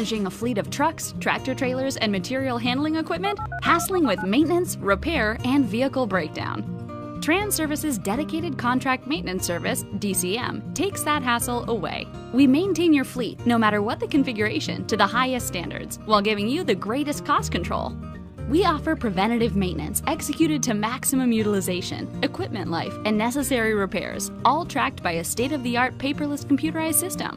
managing a fleet of trucks, tractor trailers, and material handling equipment? Hassling with maintenance, repair, and vehicle breakdown. Transervice's dedicated contract maintenance service, DCM, takes that hassle away. We maintain your fleet, no matter what the configuration, to the highest standards, while giving you the greatest cost control. We offer preventative maintenance executed to maximum utilization, equipment life, and necessary repairs, all tracked by a state-of-the-art paperless computerized system.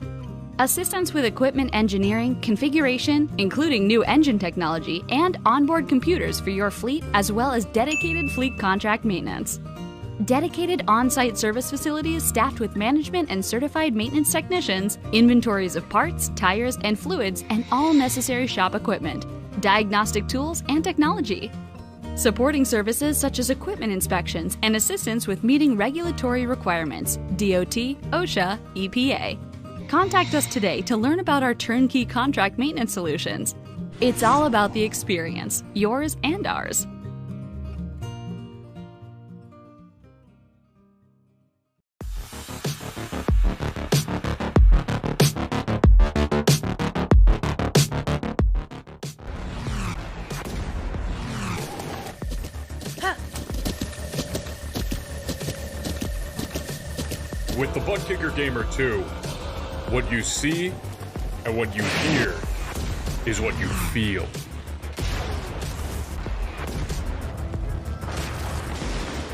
Assistance with equipment engineering, configuration, including new engine technology, and onboard computers for your fleet, as well as dedicated fleet contract maintenance. Dedicated on-site service facilities staffed with management and certified maintenance technicians, inventories of parts, tires, and fluids, and all necessary shop equipment, diagnostic tools, and technology. Supporting services such as equipment inspections and assistance with meeting regulatory requirements, DOT, OSHA, EPA. Contact us today to learn about our turnkey contract maintenance solutions. It's all about the experience, yours and ours. With the Butt Kicker Gamer 2, what you see and what you hear is what you feel.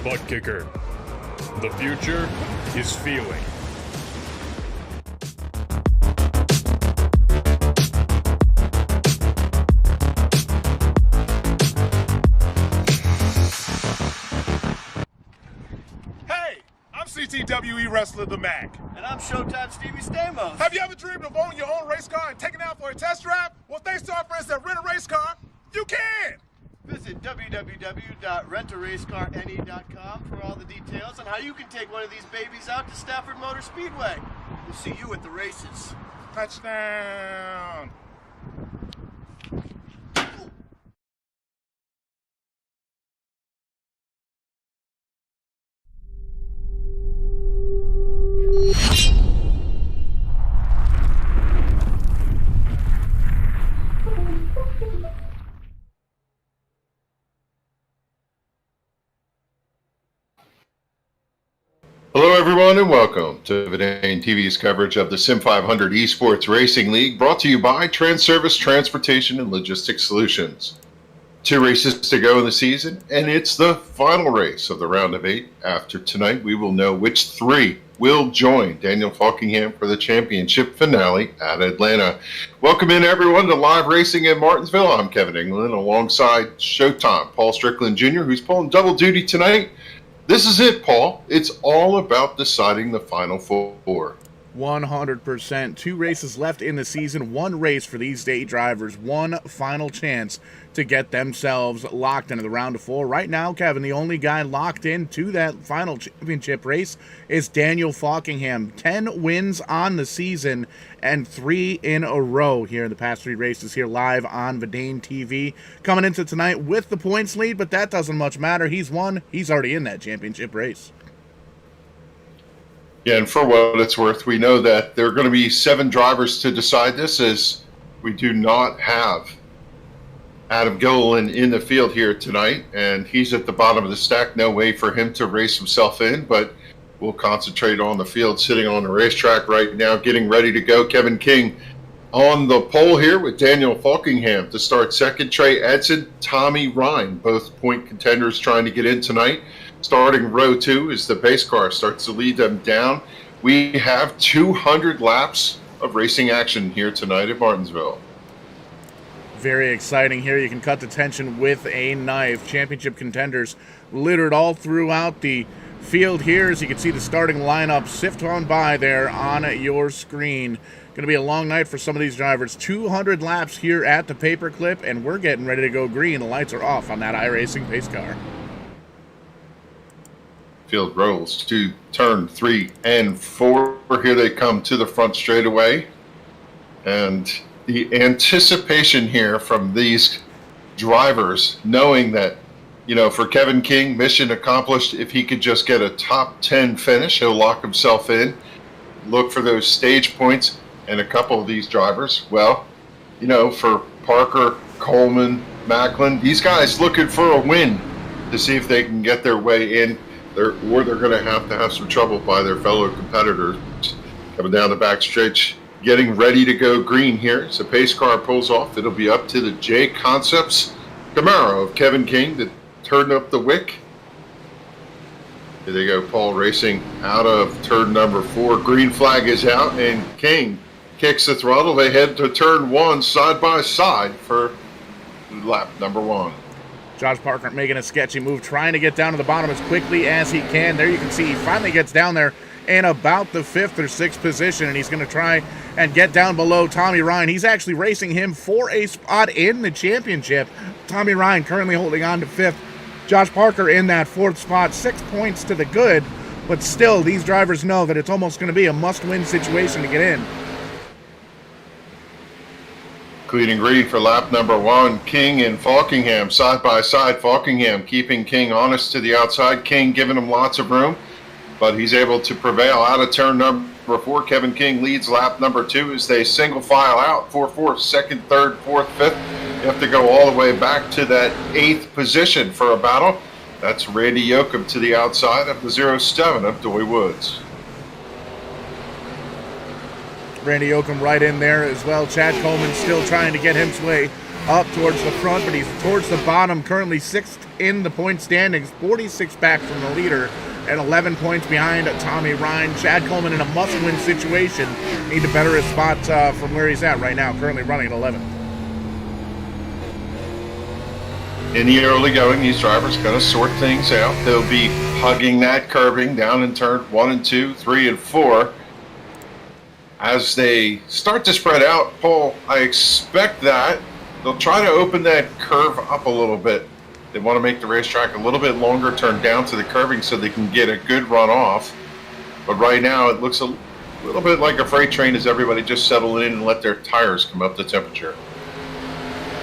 Butt Kicker. The future is feeling. CTWE wrestler The Mac. And I'm Showtime Stevie Stamos. Have you ever dreamed of owning your own race car and taking it out for a test drive? Well, thanks to our friends that Rent a Race Car, you can! Visit www.rentaracecarne.com for all the details on how you can take one of these babies out to Stafford Motor Speedway. We'll see you at the races. Touchdown! Hello everyone and welcome to Vidane TV's coverage of the SIM500 Esports Racing League, brought to you by Transervice Transportation and Logistics Solutions. 2 races to go in the season, and it's the final race of the round of 8. After tonight, we will know which 3 will join Daniel Falkingham for the championship finale at Atlanta. Welcome in everyone to live racing in Martinsville. I'm Kevin England alongside Showtime Paul Strickland Jr., who's pulling double duty tonight. This is it, Paul. It's all about deciding the final 4. 100%. 2 races left in the season. 1 race for these day drivers. 1 final chance to get themselves locked into the round of 4. Right now, Kevin, the only guy locked into that final championship race is Daniel Falkingham. 10 wins on the season and 3 in a row here in the past 3 races here live on Vidane TV. Coming into tonight with the points lead, but that doesn't much matter. He's won. He's already in that championship race. Yeah, and for what it's worth, we know that there are going to be 7 drivers to decide this, as we do not have Adam Gilliland in the field here tonight, and he's at the bottom of the stack. No way for him to race himself in, but we'll concentrate on the field sitting on the racetrack right now, getting ready to go. Kevin King on the pole here with Daniel Falkingham to start second. Trey Edson, Tommy Ryan, both point contenders trying to get in tonight. Starting row 2 as the base car starts to lead them down. We have 200 laps of racing action here tonight at Martinsville. Very exciting here. You can cut the tension with a knife. Championship contenders littered all throughout the field here. As you can see the starting lineup sift on by there on your screen. Going to be a long night for some of these drivers. 200 laps here at the paperclip, and we're getting ready to go green. The lights are off on that iRacing pace car. Field rolls to turn 3 and 4. Here they come to the front straightaway. And the anticipation here from these drivers, knowing that, you know, for Kevin King, mission accomplished. If he could just get a top 10 finish, he'll lock himself in. Look for those stage points. And a couple of these drivers, well, for Parker, Coleman, Macklin, these guys looking for a win to see if they can get their way in, or they're going to have some trouble by their fellow competitors. Coming down the back stretch, getting ready to go green here. As the pace car pulls off, it'll be up to the J Concepts Camaro of Kevin King to turn up the wick. Here they go, Paul racing out of turn number 4. Green flag is out, and King kicks the throttle. They head to turn 1 side by side for lap number 1. Josh Parker making a sketchy move, trying to get down to the bottom as quickly as he can. There you can see he finally gets down there in about the 5th or 6th position, and he's going to try and get down below Tommy Ryan. He's actually racing him for a spot in the championship. Tommy Ryan currently holding on to 5th. Josh Parker in that 4th spot, 6 points to the good, but still these drivers know that it's almost going to be a must-win situation to get in. Clean green for lap number 1. King and Falkingham side by side. Falkingham keeping King honest to the outside. King giving him lots of room, but he's able to prevail out of turn number 4. Kevin King leads lap number 2 as they single file out. 4th, 2nd, 3rd, 4th, 5th. You have to go all the way back to that 8th position for a battle. That's Randy Yoakum to the outside of the 07 of Doy Woods. Randy Yoakum right in there as well. Chad Coleman still trying to get his way up towards the front, but he's towards the bottom, currently 6th in the point standings, 46 back from the leader, and 11 points behind Tommy Ryan. Chad Coleman in a must-win situation. Need to better his spot from where he's at right now, currently running at 11th. In the early going, these drivers going to sort things out. They'll be hugging that curbing down in turn 1 and 2, 3 and 4. As they start to spread out, Paul, I expect that they'll try to open that curve up a little bit. They want to make the racetrack a little bit longer, turn down to the curbing so they can get a good run off. But right now it looks a little bit like a freight train as everybody just settle in and let their tires come up to temperature.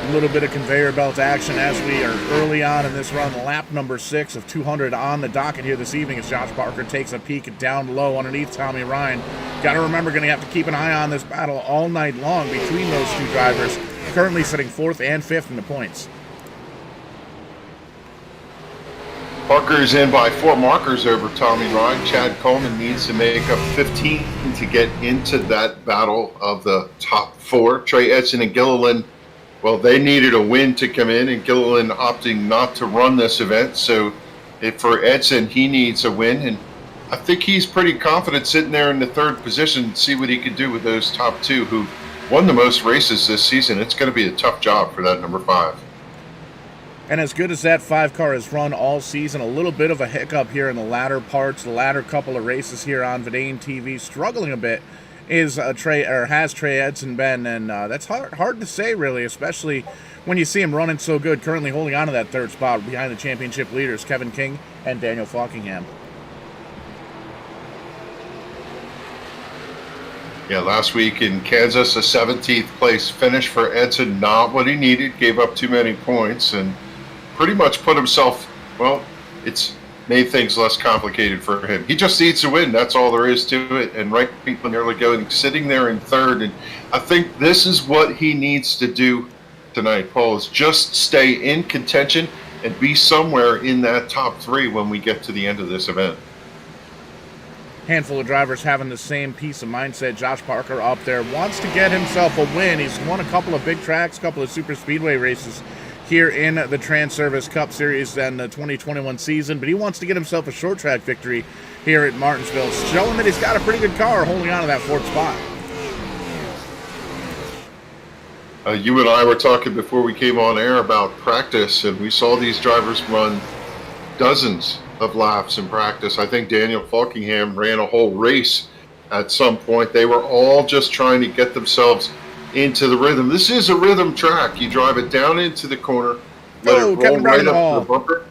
A little bit of conveyor belt action as we are early on in this run. Lap number 6 of 200 on the docket here this evening as Josh Parker takes a peek down low underneath Tommy Ryan. Got to remember, going to have to keep an eye on this battle all night long between those two drivers, currently sitting 4th and 5th in the points. Parker is in by 4 markers over Tommy Ryan. Chad Coleman needs to make up 15 to get into that battle of the top 4. Trey Edson and Gilliland, well, they needed a win to come in, and Gilliland opting not to run this event. So for Edson, he needs a win, and I think he's pretty confident sitting there in the 3rd position, see what he can do with those top 2 who won the most races this season. It's going to be a tough job for that number 5. And as good as that 5 car has run all season, a little bit of a hiccup here in the latter parts, the latter couple of races here on Verdane TV, struggling a bit has Trey Edson been, and that's hard to say really, especially when you see him running so good, currently holding on to that 3rd spot behind the championship leaders, Kevin King and Daniel Falkingham. Yeah, last week in Kansas, a 17th place finish for Edson, not what he needed, gave up too many points, and pretty much put himself, well, it's made things less complicated for him. He just needs to win. That's all there is to it. And right people nearly going, sitting there in 3rd. And I think this is what he needs to do tonight, Paul, is just stay in contention and be somewhere in that top 3 when we get to the end of this event. Handful of drivers having the same piece of mindset. Josh Parker up there wants to get himself a win. He's won a couple of big tracks, couple of super speedway races here in the Transervice Cup Series and the 2021 season, but he wants to get himself a short track victory here at Martinsville, showing that he's got a pretty good car holding on to that 4th spot. You and I were talking before we came on air about practice, and we saw these drivers run dozens of laps in practice. I think Daniel Falkingham ran a whole race at some point. They were all just trying to get themselves into the rhythm. This is a rhythm track. You drive it down into the corner, let it roll right up to the bumper.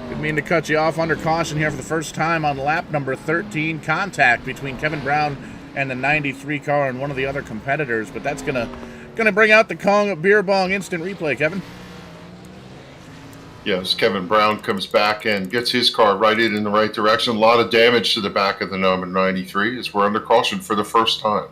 Didn't mean to cut you off. Under caution here for the first time on lap number 13. Contact between Kevin Brown and the 93 car and one of the other competitors, but that's gonna bring out the Kong Beer Bong instant replay, Kevin. Yes, Kevin Brown comes back and gets his car righted in the right direction. A lot of damage to the back of the number 93 as we're under caution for the first time.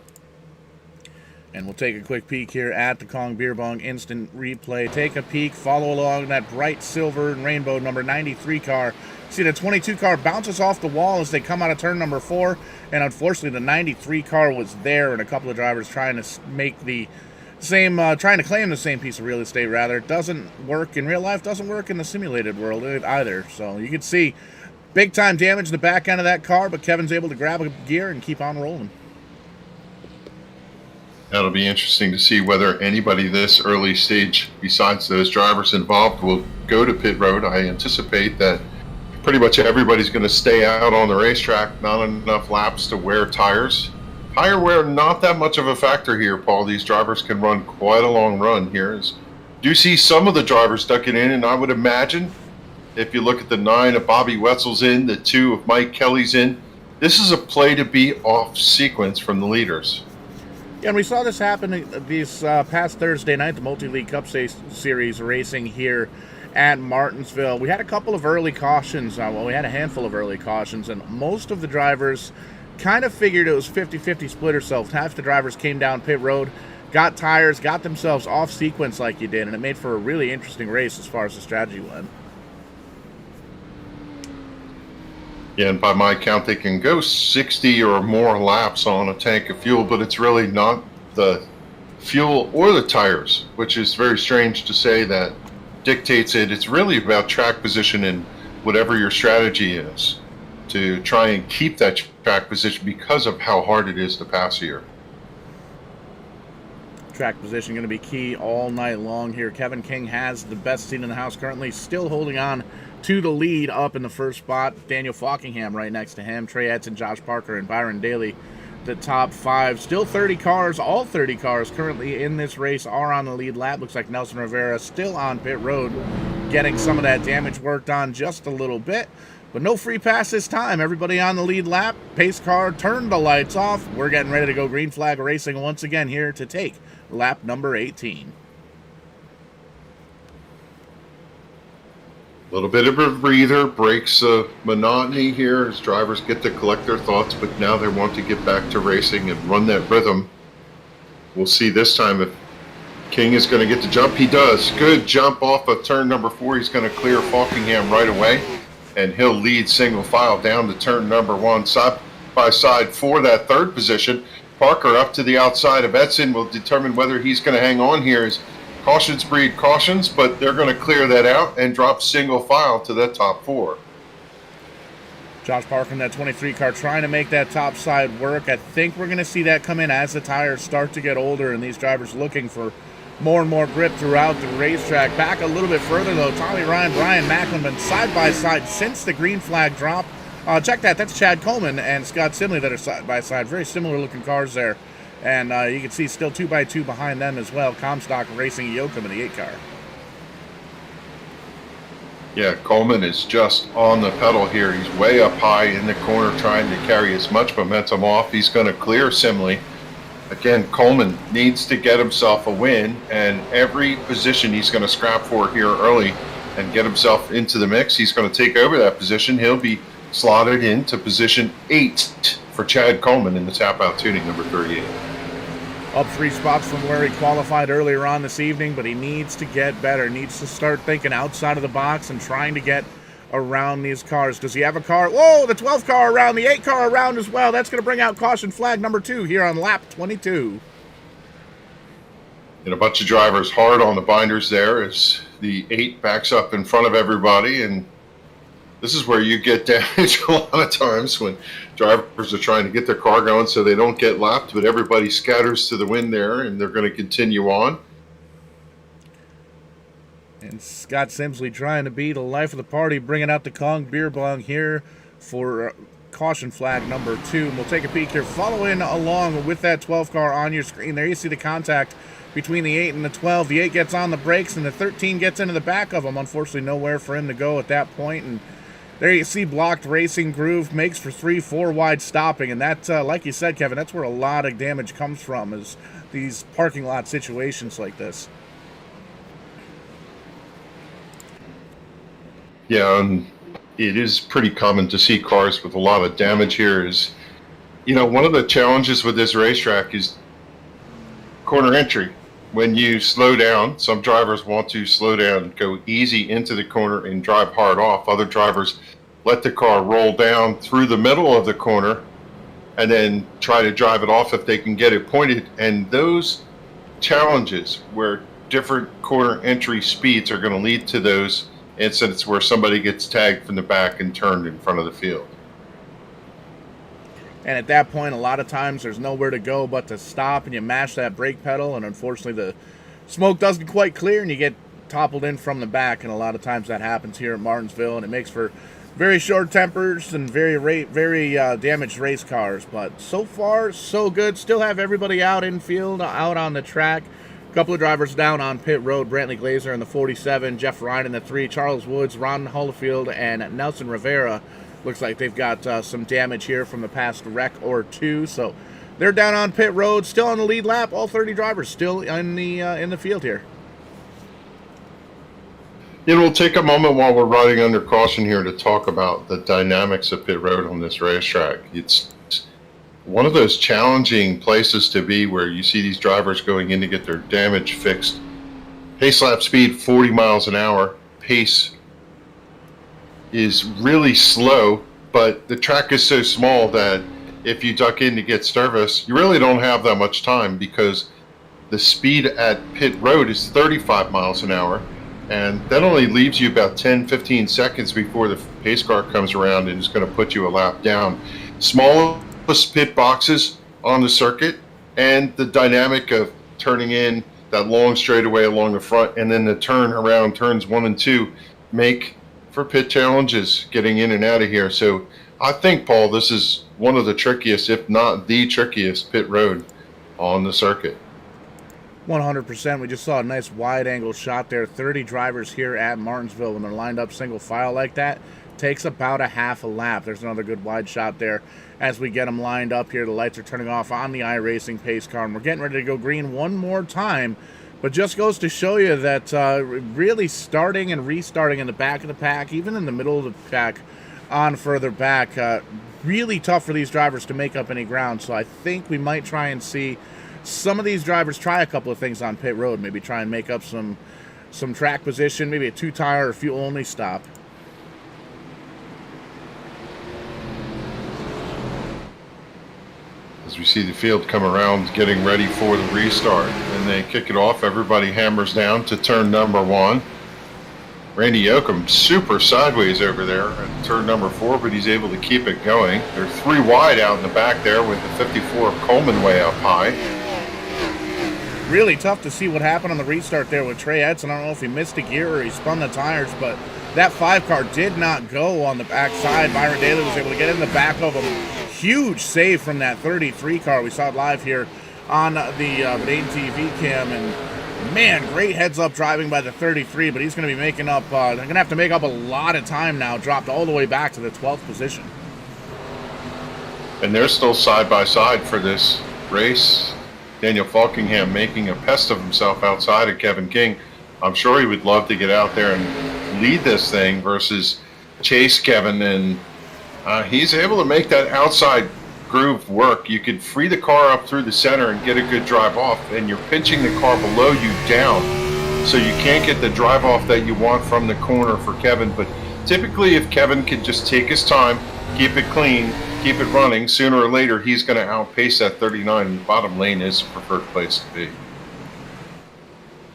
And we'll take a quick peek here at the Kong Beer Bong instant replay. Take a peek, follow along that bright silver and rainbow number 93 car. See the 22 car bounces off the wall as they come out of turn number 4. And unfortunately, the 93 car was there, and a couple of drivers trying to make the same, trying to claim the same piece of real estate, rather. It doesn't work in real life, doesn't work in the simulated world either. So you can see big time damage in the back end of that car, but Kevin's able to grab a gear and keep on rolling. That'll be interesting to see whether anybody this early stage, besides those drivers involved, will go to pit road. I anticipate that pretty much everybody's going to stay out on the racetrack. Not enough laps to wear tires. Tire wear not that much of a factor here, Paul. These drivers can run quite a long run here. Do see some of the drivers ducking in, and I would imagine if you look at the 9 of Bobby Wetzel's in, the 2 of Mike Kelly's in, this is a play to be off sequence from the leaders. Yeah, and we saw this happen this past Thursday night, the Multi-League Cup Series racing here at Martinsville. We had a couple of early cautions. We had a handful of early cautions, and most of the drivers kind of figured it was 50-50 split or so. Half the drivers came down pit road, got tires, got themselves off sequence like you did, and it made for a really interesting race as far as the strategy went. Yeah, and by my count, they can go 60 or more laps on a tank of fuel, but it's really not the fuel or the tires, which is very strange to say that dictates it. It's really about track position and whatever your strategy is to try and keep that track position because of how hard it is to pass here. Track position going to be key all night long here. Kevin King has the best seat in the house currently, still holding on to the lead up in the first spot. Daniel Falkingham right next to him. Trey Edson, Josh Parker, and Byron Daly, the top 5. Still 30 cars. All 30 cars currently in this race are on the lead lap. Looks like Nelson Rivera still on pit road, getting some of that damage worked on just a little bit. But no free pass this time. Everybody on the lead lap. Pace car turned the lights off. We're getting ready to go green flag racing once again here to take lap number 18. A little bit of a breather, breaks the monotony here as drivers get to collect their thoughts, but now they want to get back to racing and run that rhythm. We'll see this time if King is going to get the jump. He does. Good jump off of turn number 4. He's going to clear Falkingham right away, and he'll lead single file down to turn number 1, side by side for that third position. Parker up to the outside of Edson will determine whether he's going to hang on here. As cautions breed cautions, but they're going to clear that out and drop single file to that top 4. Josh Parker in that 23 car trying to make that top side work. I think we're going to see that come in as the tires start to get older and these drivers looking for more and more grip throughout the racetrack. Back a little bit further, though, Tommy Ryan, Brian Macklin been side by side since the green flag drop. Check that. That's Chad Coleman and Scott Simley that are side by side. Very similar looking cars there. And you can see still 2x2 behind them as well. Comstock racing Yoakum in the 8 car. Yeah, Coleman is just on the pedal here. He's way up high in the corner trying to carry as much momentum off. He's going to clear Simley. Again, Coleman needs to get himself a win, and every position he's going to scrap for here early and get himself into the mix. He's going to take over that position. He'll be slotted into position 8 for Chad Coleman in the tap-out tuning number 38. Up 3 spots from where he qualified earlier on this evening, but he needs to get better. Needs to start thinking outside of the box and trying to get around these cars. Does he have a car? Whoa, the 12 car around, the 8 car around as well. That's going to bring out caution flag number 2 here on lap 22. And a bunch of drivers hard on the binders there as the 8 backs up in front of everybody, and this is where you get damage a lot of times when drivers are trying to get their car going so they don't get lapped, but everybody scatters to the wind there, and they're going to continue on. And Scott Simsley trying to be the life of the party, bringing out the Kong Beer Bong here for caution flag number 2. And we'll take a peek here, following along with that 12 car on your screen. There you see the contact between the 8 and the 12. The 8 gets on the brakes, and the 13 gets into the back of him. Unfortunately, nowhere for him to go at that point, and there you see blocked racing groove, makes for 3-4 wide stopping, and that, like you said, Kevin, that's where a lot of damage comes from, is these parking lot situations like this. Yeah, and it is pretty common to see cars with a lot of damage here. Is, you know, one of the challenges with this racetrack is corner entry. When you slow down, some drivers want to slow down, go easy into the corner and drive hard off. Other drivers let the car roll down through the middle of the corner and then try to drive it off if they can get it pointed. And those challenges where different corner entry speeds are going to lead to those incidents where somebody gets tagged from the back and turned in front of the field. And at that point, a lot of times there's nowhere to go but to stop, and you mash that brake pedal, and unfortunately the smoke doesn't quite clear and you get toppled in from the back. And a lot of times that happens here at Martinsville, and it makes for very short tempers and very damaged race cars. But so far, so good. Still have everybody out in field, out on the track. A couple of drivers down on pit road. Brantley Glazer in the 47, Jeff Ryan in the 3, Charles Woods, Ron Holofield, and Nelson Rivera. Looks like they've got some damage here from the past wreck or two. So they're down on pit road, still on the lead lap. All 30 drivers still in the field here. We'll take a moment while we're riding under caution here to talk about the dynamics of pit road on this racetrack. It's one of those challenging places to be where you see these drivers going in to get their damage fixed. Pace lap speed 40 miles an hour. Pace is really slow, but the track is so small that if you duck in to get service, you really don't have that much time because the speed at pit road is 35 miles an hour. And that only leaves you about 10-15 seconds before the pace car comes around and is going to put you a lap down. Smallest pit boxes on the circuit, and the dynamic of turning in that long straightaway along the front and then the turn around turns 1 and 2 make for pit challenges getting in and out of here. So I think, Paul, this is one of the trickiest, if not the trickiest, pit road on the circuit. 100%. We just saw a nice wide-angle shot there. 30 drivers here at Martinsville when they're lined up single file like that. Takes about a half a lap. There's another good wide shot there as we get them lined up here. The lights are turning off on the iRacing pace car, and we're getting ready to go green one more time. But just goes to show you that really starting and restarting in the back of the pack, even in the middle of the pack on further back, really tough for these drivers to make up any ground. So I think we might try and see some of these drivers try a couple of things on pit road, maybe try and make up some track position, maybe a 2-tire or fuel-only stop. As we see the field come around getting ready for the restart, and they kick it off, everybody hammers down to turn number 1. Randy Yoakum super sideways over there at turn number 4, but he's able to keep it going. They're 3 wide out in the back there with the 54 of Coleman way up high. Really tough to see what happened on the restart there with Trey Edson. I don't know if he missed a gear or he spun the tires, but that 5 car did not go on the backside. Byron Daly was able to get in the back of him. Huge save from that 33 car. We saw it live here on the main TV cam, and man, great heads-up driving by the 33, but he's going to be making up, they're going to have to make up a lot of time now, dropped all the way back to the 12th position. And they're still side by side for this race. Daniel Falkingham making a pest of himself outside of Kevin King. I'm sure he would love to get out there and lead this thing versus chase Kevin, and he's able to make that outside groove work. You could free the car up through the center and get a good drive off, and you're pinching the car below you down, so you can't get the drive off that you want from the corner for Kevin. But typically, if Kevin could just take his time, keep it clean, keep it running, sooner or later he's going to outpace that 39, and the bottom lane is the preferred place to be.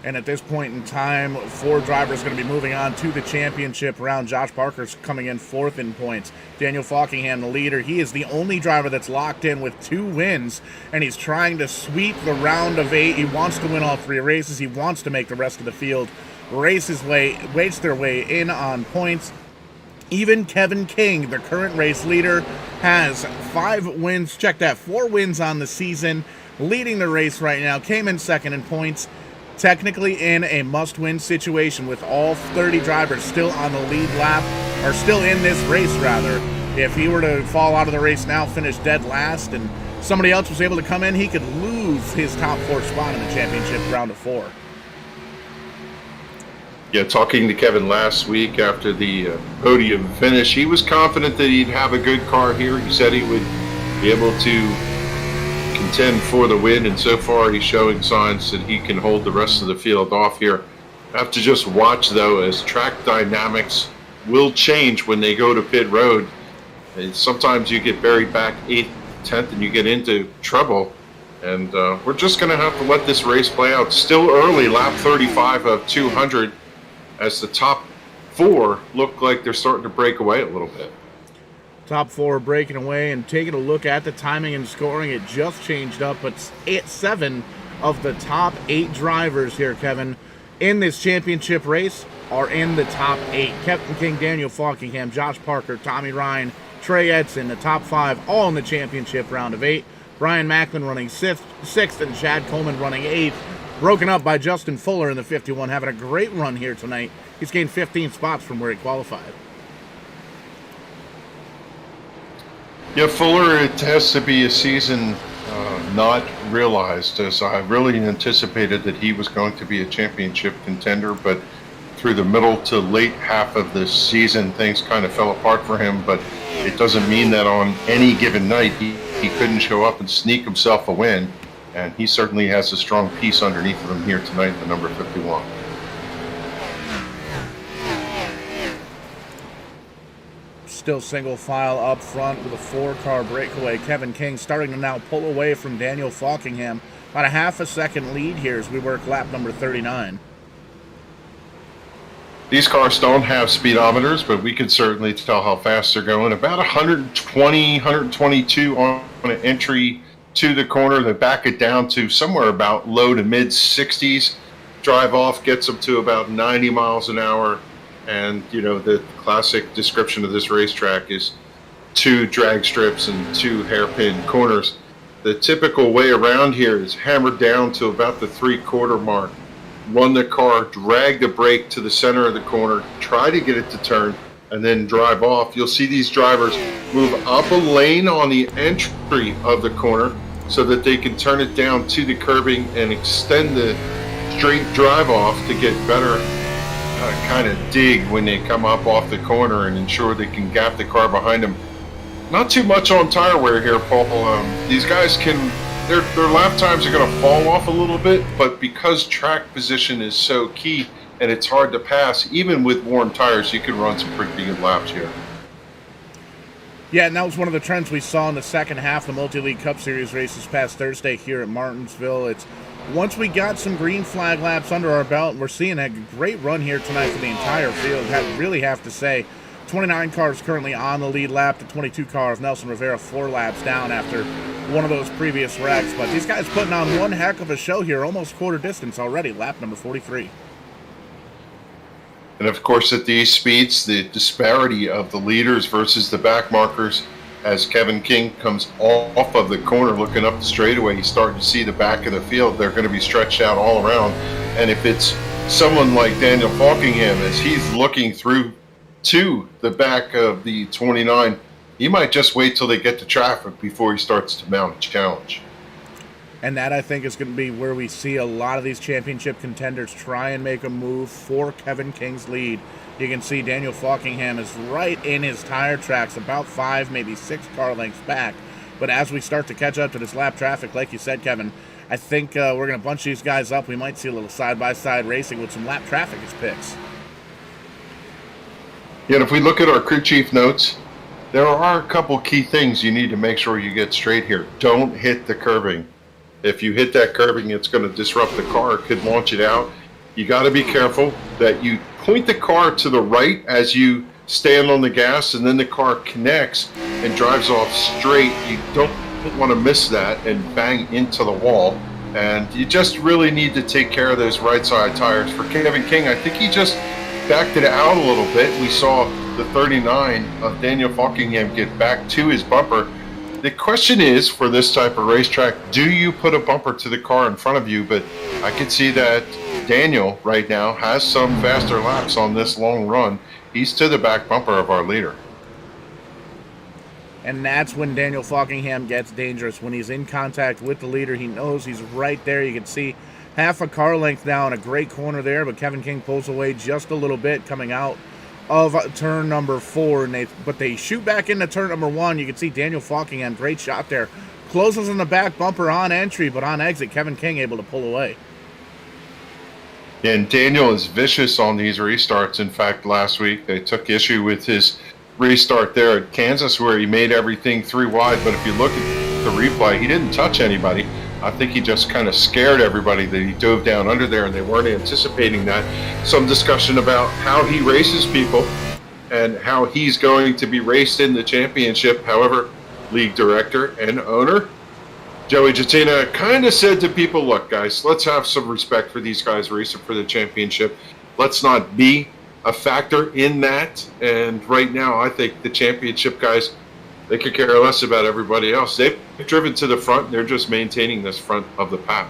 And at this point in time, 4 drivers going to be moving on to the championship round. Josh Parker's coming in 4th in points. Daniel Falkingham, the leader. He is the only driver that's locked in with 2 wins, and he's trying to sweep the round of 8. He wants to win all 3 races. He wants to make the rest of the field race their way in on points. Even Kevin King, the current race leader, has 5 wins. Check that, 4 wins on the season, leading the race right now. Came in 2nd in points. Technically in a must-win situation with all 30 drivers still on the lead lap, or still in this race rather. If he were to fall out of the race now, finish dead last, and somebody else was able to come in, he could lose his top 4 spot in the championship round of 4. Yeah, talking to Kevin last week after the podium finish, he was confident that he'd have a good car here. He said he would be able to 10 for the win, and so far he's showing signs that he can hold the rest of the field off here. Have to just watch, though, as track dynamics will change when they go to pit road. And sometimes you get buried back 8th, 10th, and you get into trouble. And we're just going to have to let this race play out. Still early, lap 35 of 200, as the top 4 look like they're starting to break away a little bit. Top 4 breaking away, and taking a look at the timing and scoring, it just changed up, but 7 of the top 8 drivers here, Kevin, in this championship race are in the top 8. Kevin King, Daniel Falkingham, Josh Parker, Tommy Ryan, Trey Edson, the top 5, all in the championship round of 8. Brian Macklin running 6th, and Chad Coleman running 8th. Broken up by Justin Fuller in the 51, having a great run here tonight. He's gained 15 spots from where he qualified. Yeah, Fuller, it has to be a season not realized, as I really anticipated that he was going to be a championship contender, but through the middle to late half of the season, things kind of fell apart for him. But it doesn't mean that on any given night he couldn't show up and sneak himself a win, and he certainly has a strong piece underneath of him here tonight, the number 51. Still single file up front with a 4-car breakaway. Kevin King starting to now pull away from Daniel Falkingham. About a half a second lead here as we work lap number 39. These cars don't have speedometers, but we can certainly tell how fast they're going. About 120, 122 on an entry to the corner. They back it down to somewhere about low to mid 60s. Drive off gets them to about 90 miles an hour. And, you know, the classic description of this racetrack is 2 drag strips and 2 hairpin corners. The typical way around here is hammered down to about the 3/4 mark. Run the car, drag the brake to the center of the corner, try to get it to turn, and then drive off. You'll see these drivers move up a lane on the entry of the corner so that they can turn it down to the curbing and extend the straight drive off to get better kind of dig when they come up off the corner and ensure they can gap the car behind them. Not too much on tire wear here, Paul. These guys can, their lap times are going to fall off a little bit, but because track position is so key and it's hard to pass, even with worn tires, you can run some pretty good laps here. Yeah, and that was one of the trends we saw in the second half of the Multi-League Cup Series race this past Thursday here at Martinsville. It's once we got some green flag laps under our belt, and we're seeing a great run here tonight for the entire field. I really have to say, 29 cars currently on the lead lap. The 22 car of Nelson Rivera 4 laps down after one of those previous wrecks. But these guys putting on one heck of a show here, almost quarter distance already, lap number 43. And of course, at these speeds, the disparity of the leaders versus the back markers, as Kevin King comes off of the corner looking up the straightaway, he's starting to see the back of the field. They're going to be stretched out all around. And if it's someone like Daniel Falkingham, as he's looking through to the back of the 29, he might just wait till they get to traffic before he starts to mount a challenge. And that, I think, is going to be where we see a lot of these championship contenders try and make a move for Kevin King's lead. You can see Daniel Falkingham is right in his tire tracks, about 5, maybe 6 car lengths back. But as we start to catch up to this lap traffic, like you said, Kevin, I think we're going to bunch these guys up. We might see a little side-by-side racing with some lap traffic as picks. Yeah, and if we look at our crew chief notes, there are a couple key things you need to make sure you get straight here. Don't hit the curbing. If you hit that curbing, it's going to disrupt the car. It could launch it out. You got to be careful that you point the car to the right as you stand on the gas, and then the car connects and drives off straight. You don't want to miss that and bang into the wall. And you just really need to take care of those right side tires. For Kevin King, I think he just backed it out a little bit. We saw the 39 of Daniel Falkingham get back to his bumper. The question is, for this type of racetrack, do you put a bumper to the car in front of you? But I can see that Daniel right now has some faster laps on this long run. He's to the back bumper of our leader. And that's when Daniel Falkingham gets dangerous. When he's in contact with the leader, he knows he's right there. You can see half a car length down, a great corner there, but Kevin King pulls away just a little bit coming out of turn number 4, but they shoot back into turn number 1. You can see Daniel Falkingham, great shot there, Closes on the back bumper on entry, but on exit, Kevin King able to pull away. And Daniel is vicious on these restarts. In fact, last week they took issue with his restart there at Kansas where he made everything 3 wide. But if you look at the replay, he didn't touch anybody. I think he just kind of scared everybody that he dove down under there, and they weren't anticipating that. Some discussion about how he races people and how he's going to be raced in the championship. However, league director and owner Joey Jatina kind of said to people, look, guys, let's have some respect for these guys racing for the championship. Let's not be a factor in that. And right now, I think the championship guys, they could care less about everybody else. They've driven to the front. They're just maintaining this front of the pack.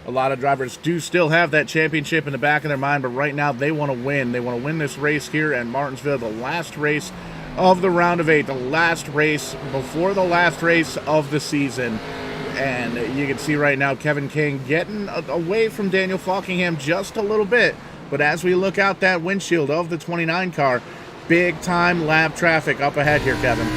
A lot of drivers do still have that championship in the back of their mind, but right now they want to win. They want to win this race here at Martinsville, the last race of the round of 8, the last race before the last race of the season. And you can see right now Kevin King getting away from Daniel Falkingham just a little bit. But as we look out that windshield of the 29 car, big time lap traffic up ahead here, Kevin.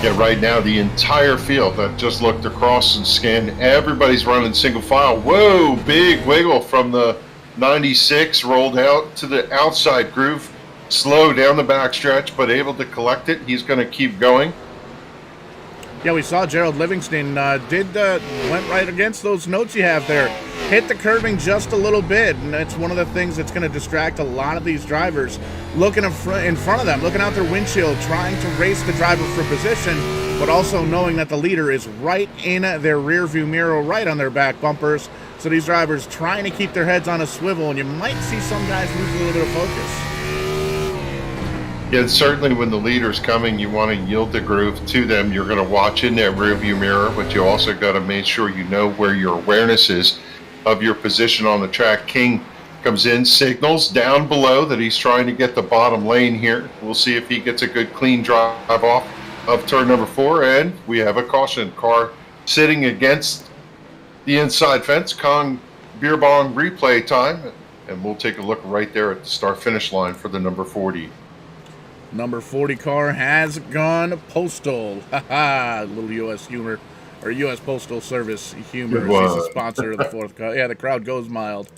Yeah, right now the entire field, I've just looked across and scanned, everybody's running single file. Whoa, big wiggle from the 96, rolled out to the outside groove. Slow down the backstretch, but able to collect it. He's going to keep going. Yeah, we saw Gerald Livingston went right against those notes you have there. Hit the curving just a little bit, and that's one of the things that's going to distract a lot of these drivers looking in front of them, looking out their windshield, trying to race the driver for position, but also knowing that the leader is right in their rear view mirror, right on their back bumpers. So these drivers trying to keep their heads on a swivel, and you might see some guys lose a little bit of focus. Yeah, certainly when the leader's coming, you want to yield the groove to them. You're going to watch in that rearview mirror, but you also got to make sure you know where your awareness is of your position on the track. King comes in, signals down below that he's trying to get the bottom lane here. We'll see if he gets a good clean drive off of turn number 4, and we have a caution. Car sitting against the inside fence. Kong beer bong replay time, and we'll take a look right there at the start-finish line for the number 40. Number 40 car has gone postal. Haha, little U.S. humor, or U.S. Postal Service humor. She's the sponsor of the 4th car. Yeah, the crowd goes mild.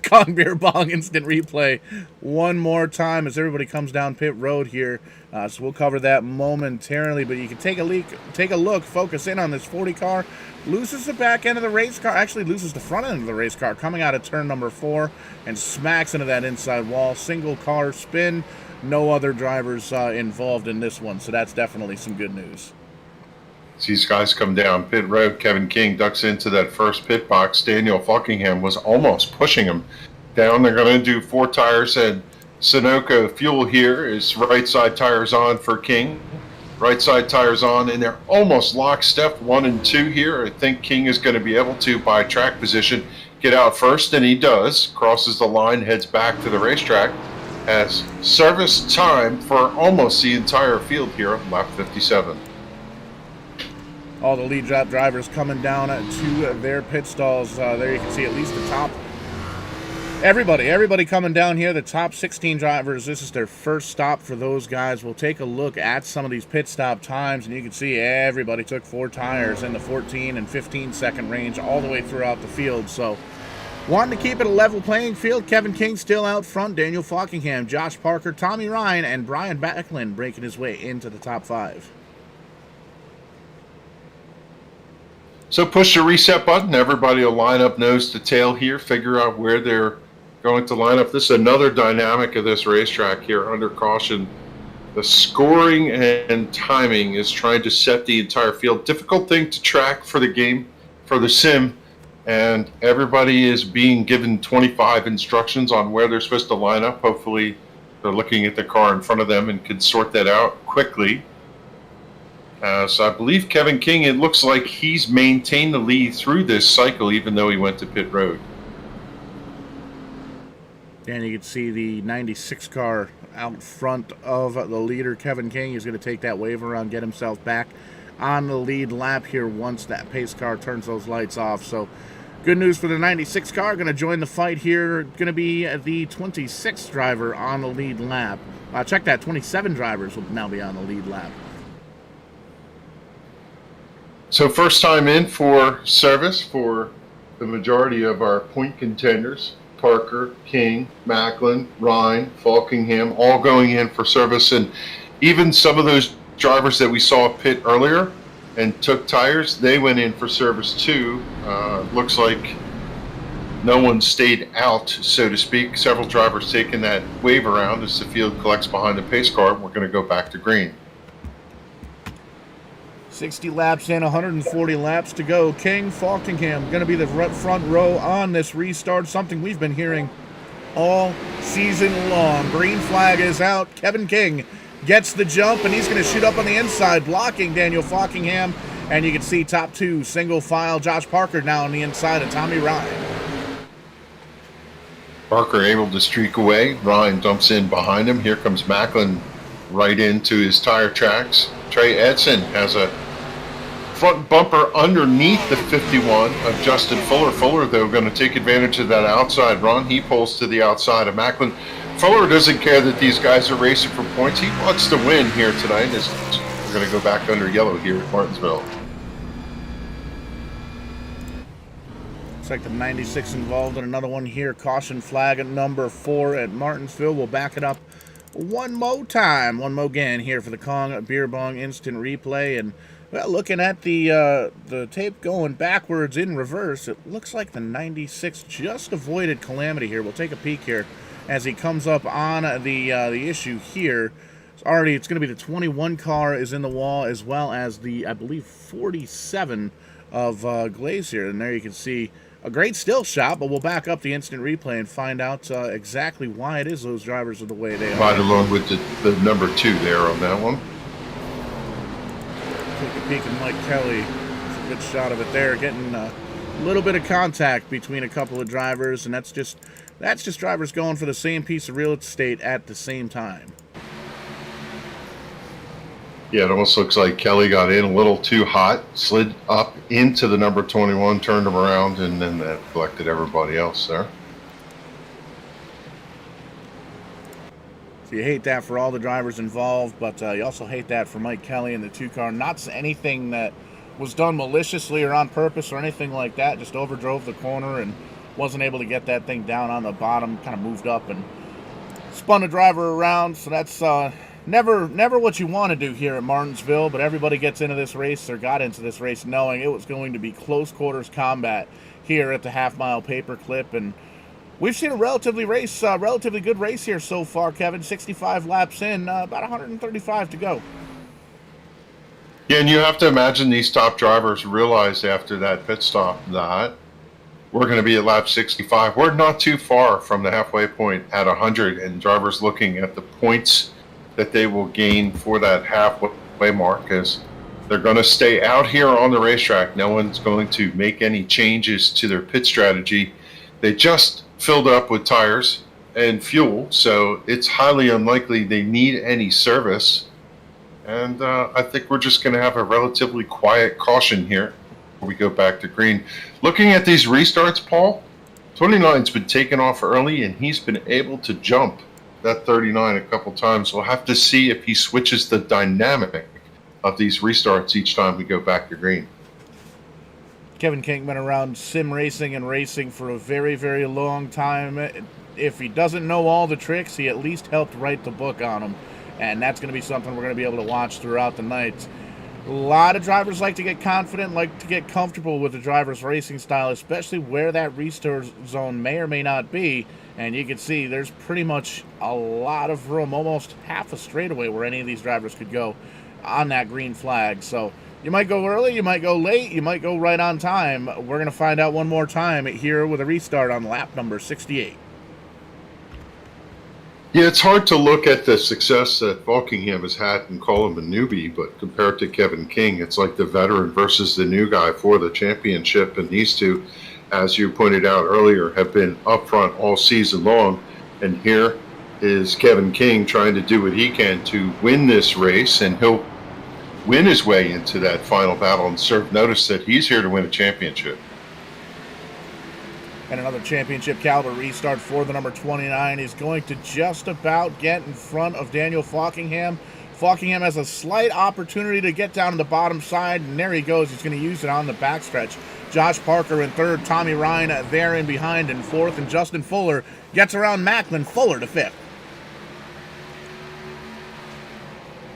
Kong Beer Bong instant replay one more time as everybody comes down pit road here. So we'll cover that momentarily, but you can take a look, focus in on this 40 car. Loses the back end of the race car, actually loses the front end of the race car coming out of turn number 4 and smacks into that inside wall. Single car spin. No other drivers involved in this one, so that's definitely some good news. These guys come down pit road. Kevin King ducks into that first pit box. Daniel Falkingham was almost pushing him down. They're going to do 4 tires, and Sunoco fuel here is right side tires on for King. Right side tires on, and they're almost lockstep 1 and 2 here. I think King is going to be able to, by track position, get out first, and he does. Crosses the line, heads back to the racetrack. Has service time for almost the entire field here on lap 57. All the lead lap drivers coming down to their pit stalls. There you can see at least the top. Everybody coming down here, the top 16 drivers. This is their first stop for those guys. We'll take a look at some of these pit stop times, and you can see everybody took 4 tires in the 14 and 15 second range all the way throughout the field. So wanting to keep it a level playing field. Kevin King still out front. Daniel Falkingham, Josh Parker, Tommy Ryan, and Brian Backlund breaking his way into the top 5. So push the reset button. Everybody will line up nose to tail here, figure out where they're going to line up. This is another dynamic of this racetrack here under caution. The scoring and timing is trying to set the entire field. Difficult thing to track for the game, for the sim. And everybody is being given 25 instructions on where they're supposed to line up. Hopefully they're looking at the car in front of them and can sort that out quickly. So I believe Kevin King, it looks like he's maintained the lead through this cycle, even though he went to pit road. And you can see the 96 car out front of the leader. Kevin King is going to take that wave around, get himself back on the lead lap here once that pace car turns those lights off. So good news for the 96 car. Going to join the fight here. Going to be the 26th driver on the lead lap. Check that. 27 drivers will now be on the lead lap. So first time in for service for the majority of our point contenders. Parker, King, Macklin, Ryan, Falkingham, all going in for service. And even some of those drivers that we saw pit earlier and took tires, they went in for service too. Looks like no one stayed out, so to speak. Several drivers taking that wave around as the field collects behind the pace car. We're going to go back to green. 60 laps in, 140 laps to go. King, Falkingham going to be the front row on this restart, something we've been hearing all season long. Green flag is out. Kevin King gets the jump, and he's going to shoot up on the inside, blocking Daniel Falkingham. And you can see top two, single file, Josh Parker now on the inside of Tommy Ryan. Parker able to streak away. Ryan dumps in behind him. Here comes Macklin right into his tire tracks. Trey Edson has a front bumper underneath the 51 of Justin Fuller. Fuller, though, going to take advantage of that outside run. He pulls to the outside of Macklin. Fuller doesn't care that these guys are racing for points. He wants to win here tonight. We're going to go back under yellow here at Martinsville. Looks like the 96 involved in another one here. Caution flag at number 4 at Martinsville. We'll back it up one more time. One more again here for the Kong Beer Bong Instant Replay. And well, looking at the tape going backwards in reverse, it looks like the 96 just avoided calamity here. We'll take a peek here as he comes up on the issue here. It's going to be the 21 car is in the wall, as well as the, I believe, 47 of Glaze here. And there you can see a great still shot, but we'll back up the instant replay and find out exactly why it is those drivers are the way they are. Right along with the number 2 there on that one. Take a peek at Mike Kelly. It's a good shot of it there, getting a little bit of contact between a couple of drivers, and that's just drivers going for the same piece of real estate at the same time. Yeah, it almost looks like Kelly got in a little too hot, slid up into the number 21, turned him around, and then that collected everybody else there. So you hate that for all the drivers involved, but you also hate that for Mike Kelly and the 2 car. Not anything that was done maliciously or on purpose or anything like that. Just overdrove the corner and wasn't able to get that thing down on the bottom. Kind of moved up and spun the driver around. So that's never what you want to do here at Martinsville. But everybody gets into this race or got into this race knowing it was going to be close quarters combat here at the half-mile paperclip. And we've seen a relatively good race here so far, Kevin. 65 laps in, about 135 to go. Yeah, and you have to imagine these top drivers realized after that pit stop that we're going to be at lap 65. We're not too far from the halfway point at 100, and drivers looking at the points that they will gain for that halfway mark as they're going to stay out here on the racetrack. No one's going to make any changes to their pit strategy. They just filled up with tires and fuel, so it's highly unlikely they need any service. And I think we're just going to have a relatively quiet caution here before we go back to green. Looking at these restarts, Paul, 29's been taken off early, and he's been able to jump that 39 a couple times. We'll have to see if he switches the dynamic of these restarts each time we go back to green. Kevin King been around sim racing and racing for a very, very long time. If he doesn't know all the tricks, he at least helped write the book on them. And that's going to be something we're going to be able to watch throughout the night. A lot of drivers like to get confident, like to get comfortable with the driver's racing style, especially where that restart zone may or may not be. And you can see there's pretty much a lot of room, almost half a straightaway where any of these drivers could go on that green flag. So you might go early, you might go late, you might go right on time. We're going to find out one more time here with a restart on lap number 68. Yeah, it's hard to look at the success that Falkingham has had and call him a newbie, but compared to Kevin King, it's like the veteran versus the new guy for the championship. And these two, as you pointed out earlier, have been up front all season long. And here is Kevin King trying to do what he can to win this race, and he'll win his way into that final battle and serve notice that he's here to win a championship. And another championship caliber restart for the number 29. He's going to just about get in front of Daniel Falkingham. Falkingham has a slight opportunity to get down to the bottom side, and there he goes. He's going to use it on the backstretch. Josh Parker in third, Tommy Ryan there in behind in fourth, and Justin Fuller gets around Macklin. Fuller to fifth.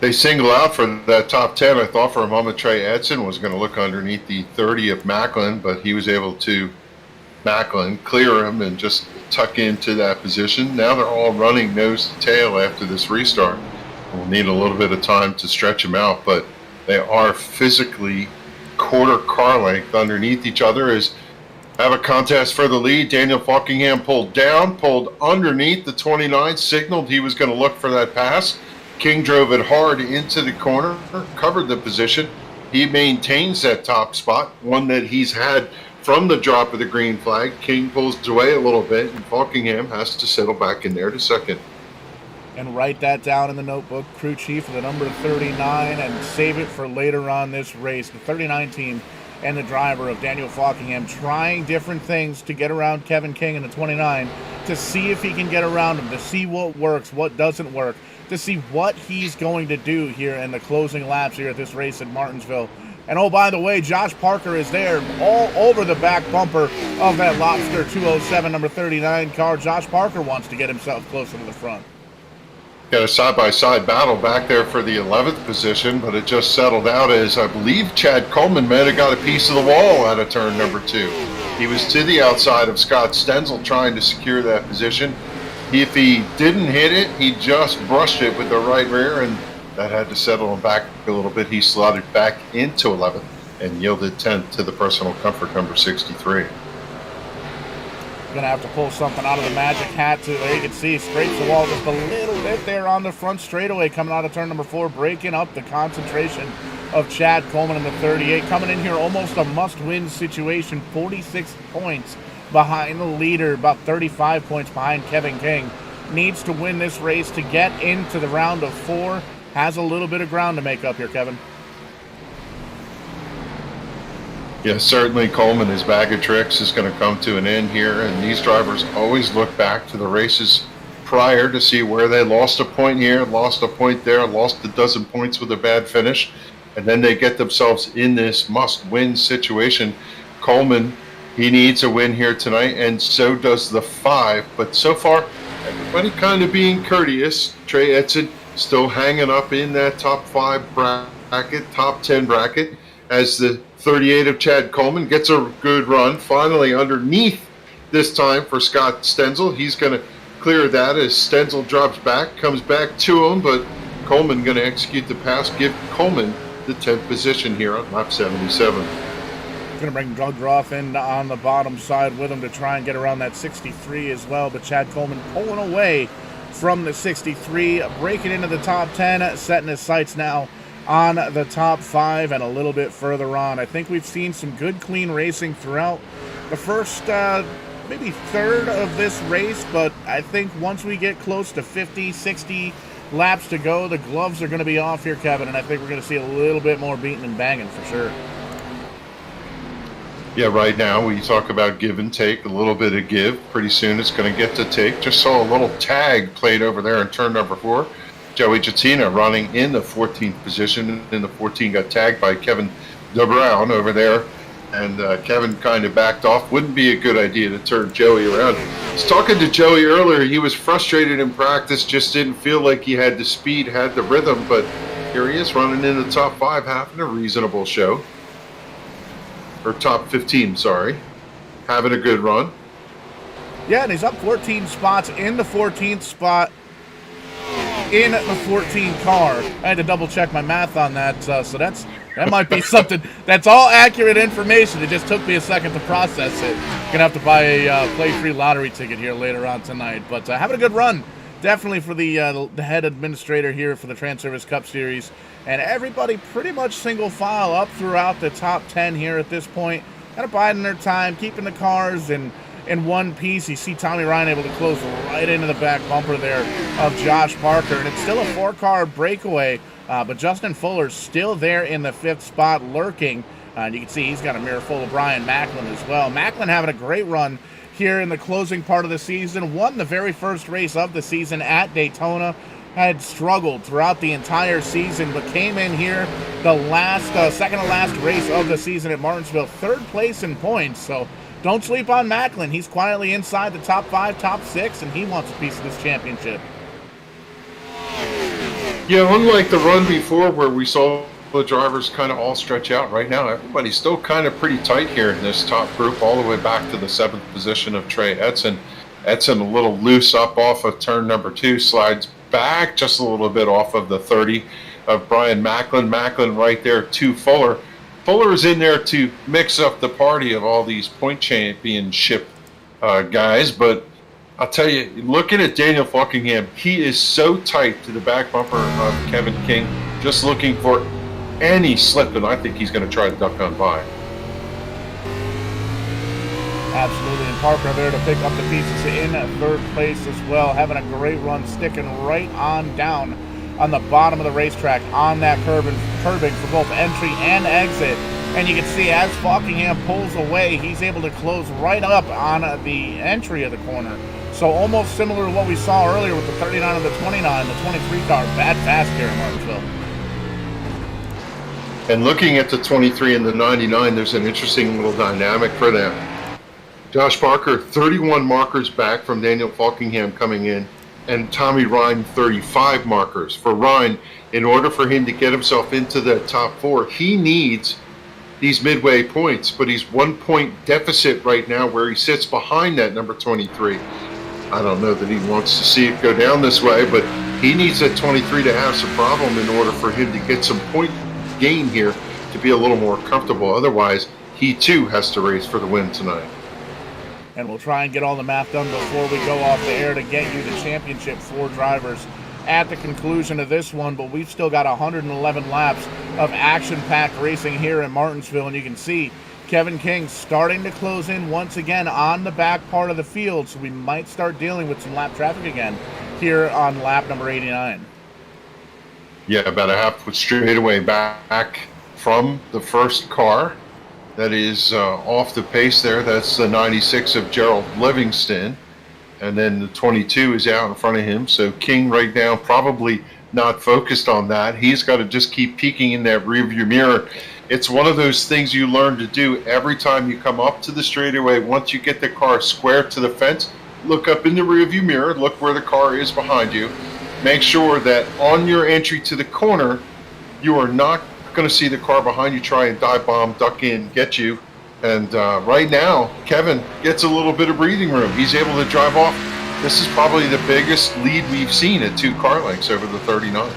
They single out for that top 10. I thought for a moment Trey Edson was going to look underneath the 30 of Macklin, but he was able to, Macklin, clear him and just tuck into that position. Now they're all running nose to tail after this restart. We'll need a little bit of time to stretch them out, but they are physically quarter car length underneath each other as have a contest for the lead. Daniel Falkingham pulled down, pulled underneath the 29, signaled he was going to look for that pass. King drove it hard into the corner, covered the position. He maintains that top spot, one that he's had from the drop of the green flag. King pulls away a little bit, and Falkingham has to settle back in there to second. And write that down in the notebook, crew chief of the number 39, and save it for later on this race. The 39 team and the driver of Daniel Falkingham trying different things to get around Kevin King in the 29 to see if he can get around him, to see what works, what doesn't work, to see what he's going to do here in the closing laps here at this race at Martinsville. And oh, by the way, Josh Parker is there all over the back bumper of that Lobster 207 number 39 car. Josh Parker wants to get himself closer to the front. Got a side-by-side battle back there for the 11th position, but it just settled out as I believe Chad Coleman might have got a piece of the wall out of turn number 2. He was to the outside of Scott Stenzel trying to secure that position. If he didn't hit it, he just brushed it with the right rear, and that had to settle him back a little bit. He slotted back into 11th and yielded 10th to the personal comfort number 63. Going to have to pull something out of the magic hat to, there you can see, scrapes the wall just a little bit there on the front straightaway coming out of turn number 4, breaking up the concentration of Chad Coleman in the 38. Coming in here almost a must-win situation, 46 points behind the leader, about 35 points behind Kevin King. Needs to win this race to get into the round of 4. Has a little bit of ground to make up here, Kevin. Yes, certainly Coleman, his bag of tricks is going to come to an end here, and these drivers always look back to the races prior to see where they lost a point here, lost a point there, lost a dozen points with a bad finish, and then they get themselves in this must-win situation. Coleman, he needs a win here tonight, and so does the 5, but so far, everybody kind of being courteous. Trey Edson still hanging up in that top 5 bracket, top 10 bracket, as the 38 of Chad Coleman gets a good run, finally underneath this time for Scott Stenzel. He's going to clear that as Stenzel drops back, comes back to him, but Coleman going to execute the pass, give Coleman the 10th position here on lap 77. Going to bring Doug Groff in on the bottom side with him to try and get around that 63 as well, but Chad Coleman pulling away from the 63, breaking into the top 10, setting his sights now on the top 5 and a little bit further on. I think we've seen some good, clean racing throughout the first, maybe third of this race, but I think once we get close to 50, 60 laps to go, the gloves are going to be off here, Kevin, and I think we're going to see a little bit more beating and banging for sure. Yeah, right now we talk about give and take, a little bit of give. Pretty soon it's going to get to take. Just saw a little tag played over there in turn number 4. Joey Jatina running in the 14th position. In the 14 got tagged by Kevin DeBrown over there, and Kevin kind of backed off. Wouldn't be a good idea to turn Joey around. I was talking to Joey earlier. He was frustrated in practice, just didn't feel like he had the speed, had the rhythm, but here he is running in the top 5, having a reasonable show. Or top 15, sorry. Having a good run. Yeah, and he's up 14 spots in the 14th spot in the 14 car. I had to double check my math on that, so that might be something. That's all accurate information. It just took me a second to process it. Gonna have to buy a play-free lottery ticket here later on tonight. But having a good run, definitely for the head administrator here for the Transervice Cup Series. And everybody pretty much single file up throughout the top 10 here at this point. Kind of biding their time, keeping the cars in one piece. You see Tommy Ryan able to close right into the back bumper there of Josh Parker. And it's still a 4-car breakaway, but Justin Fuller's still there in the 5th spot lurking. And you can see he's got a mirror full of Brian Macklin as well. Macklin having a great run here in the closing part of the season. Won the very first race of the season at Daytona. had struggled throughout the entire season, but came in here the second to last race of the season at Martinsville, 3rd place in points. So don't sleep on Macklin. He's quietly inside the top 5, top 6, and he wants a piece of this championship. Yeah, unlike the run before where we saw the drivers kind of all stretch out, right now everybody's still kind of pretty tight here in this top group, all the way back to the 7th position of Trey Edson. Edson a little loose up off of turn number 2, slides back just a little bit off of the 30 of Brian Macklin. Macklin right there to Fuller. Fuller is in there to mix up the party of all these point championship guys, but I'll tell you, looking at Daniel Buckingham, he is so tight to the back bumper of Kevin King, just looking for any slip, and I think he's going to try to duck on by. Absolutely, and Parker there to pick up the pieces in 3rd place as well, having a great run, sticking right on down on the bottom of the racetrack on that curbing for both entry and exit. And you can see as Buckingham pulls away, he's able to close right up on the entry of the corner. So almost similar to what we saw earlier with the 39 and the 29, the 23 car, bad fast here in Martinsville. And looking at the 23 and the 99, there's an interesting little dynamic for them. Josh Parker, 31 markers back from Daniel Buckingham coming in, and Tommy Ryan, 35 markers. For Ryan, in order for him to get himself into the top 4, he needs these midway points, but he's 1 point deficit right now where he sits behind that number 23. I don't know that he wants to see it go down this way, but he needs that 23 to have some problem in order for him to get some point gain here to be a little more comfortable. Otherwise, he too has to race for the win tonight. And we'll try and get all the math done before we go off the air to get you the championship 4 drivers at the conclusion of this one, but we've still got 111 laps of action-packed racing here in Martinsville, and you can see Kevin King starting to close in once again on the back part of the field, so we might start dealing with some lap traffic again here on lap number 89. Yeah, about a half foot straightaway back from the first car that is off the pace there. That's the 96 of Gerald Livingston. And then the 22 is out in front of him. So King right now probably not focused on that. He's got to just keep peeking in that rearview mirror. It's one of those things you learn to do every time you come up to the straightaway. Once you get the car square to the fence, look up in the rearview mirror, look where the car is behind you. Make sure that on your entry to the corner, you are not going to see the car behind you try and dive bomb, duck in, get you. And right now, Kevin gets a little bit of breathing room. He's able to drive off. This is probably the biggest lead we've seen at 2 car lengths over the 39.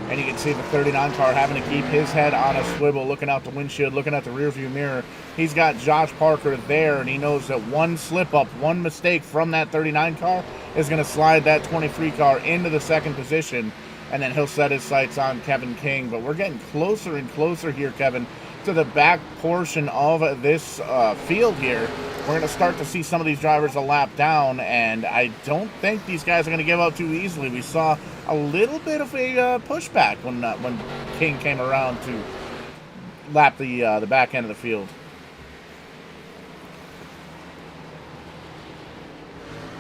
And you can see the 39 car having to keep his head on a swivel, looking out the windshield, looking at the rearview mirror. He's got Josh Parker there, and he knows that one slip up, one mistake from that 39 car is going to slide that 23 car into the 2nd position, and then he'll set his sights on Kevin King. But we're getting closer and closer here, Kevin, to the back portion of this field here. We're going to start to see some of these drivers a lap down, and I don't think these guys are going to give up too easily. We saw a little bit of a pushback when King came around to lap the back end of the field.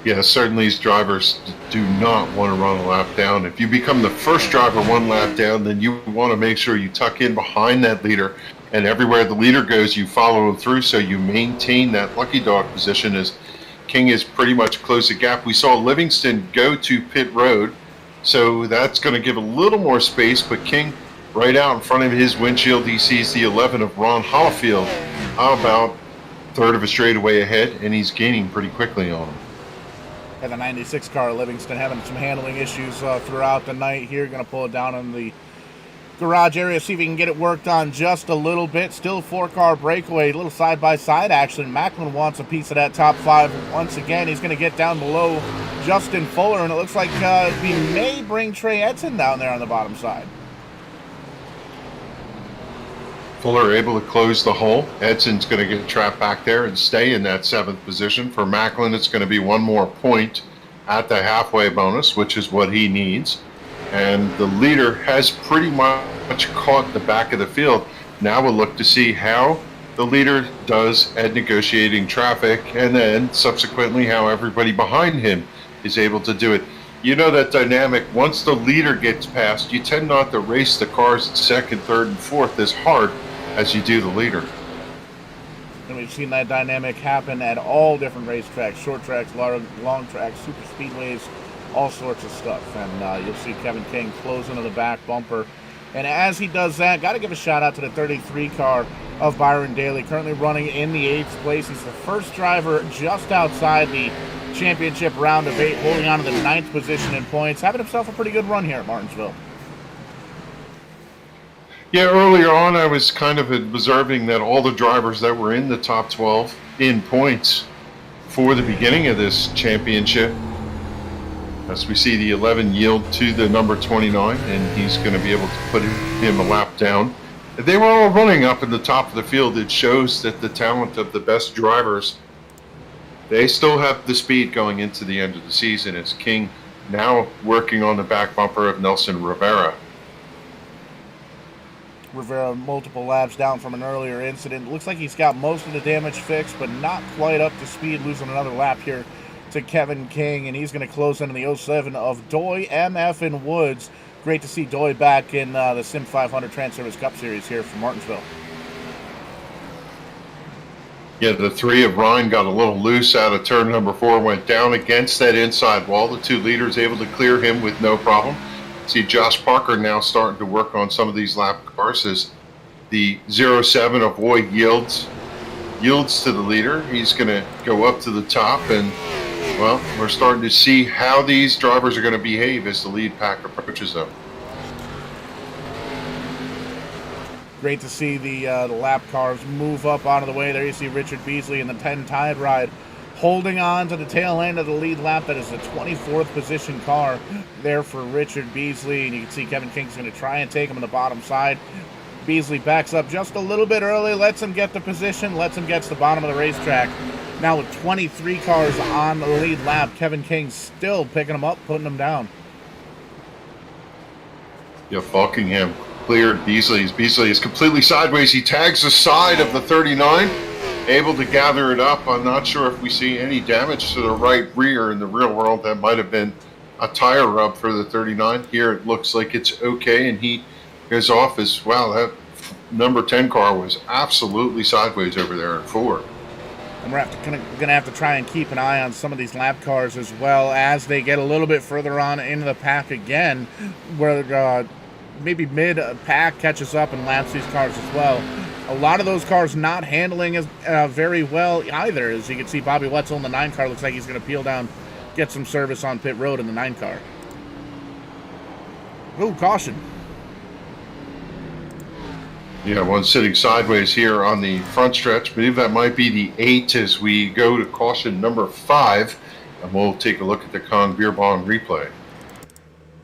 Yeah, certainly these drivers do not want to run a lap down. If you become the first driver 1 lap down, then you want to make sure you tuck in behind that leader, and everywhere the leader goes, you follow him through so you maintain that lucky dog position as King has pretty much closed the gap. We saw Livingston go to pit road, so that's going to give a little more space, but King right out in front of his windshield, he sees the 11 of Ron Hollifield. How about 1/3 of a straightaway ahead, and he's gaining pretty quickly on him. And the 96 car, Livingston, having some handling issues throughout the night here. Going to pull it down in the garage area, see if he can get it worked on just a little bit. Still 4-car breakaway, a little side-by-side action. Macklin wants a piece of that top 5 once again. He's going to get down below Justin Fuller, and it looks like we may bring Trey Edson down there on the bottom side. Fuller able to close the hole. Edson's going to get trapped back there and stay in that 7th position. For Macklin, it's going to be 1 more point at the halfway bonus, which is what he needs. And the leader has pretty much caught the back of the field. Now we'll look to see how the leader does at negotiating traffic, and then subsequently how everybody behind him is able to do it. You know that dynamic. Once the leader gets past, you tend not to race the cars in second, third, and fourth as hard as you do the leader. And we've seen that dynamic happen at all different racetracks, short tracks, long tracks, super speedways, all sorts of stuff. And you'll see Kevin King close into the back bumper. And as he does that, got to give a shout out to the 33 car of Byron Daly, currently running in the 8th place. He's the first driver just outside the championship round of 8, holding on to the 9th position in points, having himself a pretty good run here at Martinsville. Yeah, earlier on I was kind of observing that all the drivers that were in the top 12 in points for the beginning of this championship, as we see the 11 yield to the number 29, and he's going to be able to put him a lap down. They were all running up in the top of the field. It shows that the talent of the best drivers, they still have the speed going into the end of the season, as King now working on the back bumper of Nelson Rivera. Rivera multiple laps down from an earlier incident. Looks like he's got most of the damage fixed, but not quite up to speed, losing another lap here to Kevin King, and he's going to close into the 07 of Doy, MF, and Woods. Great to see Doy back in the SIM500 Transervice Cup Series here from Martinsville. Yeah, the 3 of Ryan got a little loose out of turn number 4, went down against that inside wall. The 2 leaders able to clear him with no problem. See Josh Parker now starting to work on some of these lap cars as the 07 of Roy yields to the leader. He's going to go up to the top, and well, we're starting to see how these drivers are going to behave as the lead pack approaches them. Great to see the lap cars move up out of the way. There you see Richard Beasley in the 10 Tide Ride holding on to the tail end of the lead lap. That is the 24th position car there for Richard Beasley. And you can see Kevin King's going to try and take him on the bottom side. Beasley backs up just a little bit early, lets him get the position, lets him get to the bottom of the racetrack. Now with 23 cars on the lead lap, Kevin King still picking them up, putting them down. Yeah, Falkingham cleared Beasley. Beasley is completely sideways. He tags the side of the 39, able to gather it up. I'm not sure if we see any damage to the right rear. In the real world, that might have been a tire rub for the 39. Here it looks like it's okay, and he goes off as well. That number 10 car was absolutely sideways over there at 4. And we're going to have to try and keep an eye on some of these lap cars as well as they get a little bit further on into the pack again, where maybe mid-pack catches up and laps these cars as well. A lot of those cars not handling as very well either. As you can see, Bobby Wetzel in the 9 car looks like he's going to peel down, get some service on pit road in the 9 car. Ooh, caution. Yeah, one sitting sideways here on the front stretch. I believe that might be the 8 as we go to caution number 5. And we'll take a look at the Kong Beer Bong replay.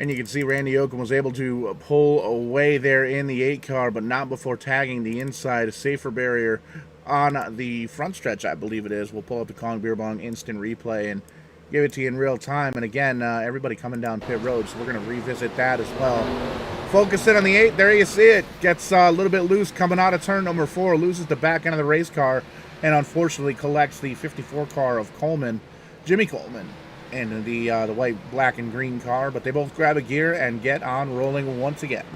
And you can see Randy Oakham was able to pull away there in the 8 car, but not before tagging the inside safer barrier on the front stretch, I believe it is. We'll pull up the Kong Beer Bong instant replay and give it to you in real time. And again, everybody coming down pit road, so we're going to revisit that as well. Focus in on the 8. There you see it. Gets a little bit loose coming out of turn number 4. Loses the back end of the race car and unfortunately collects the 54 car of Coleman, Jimmy Coleman, and the white, black, and green car. But they both grab a gear and get on rolling once again.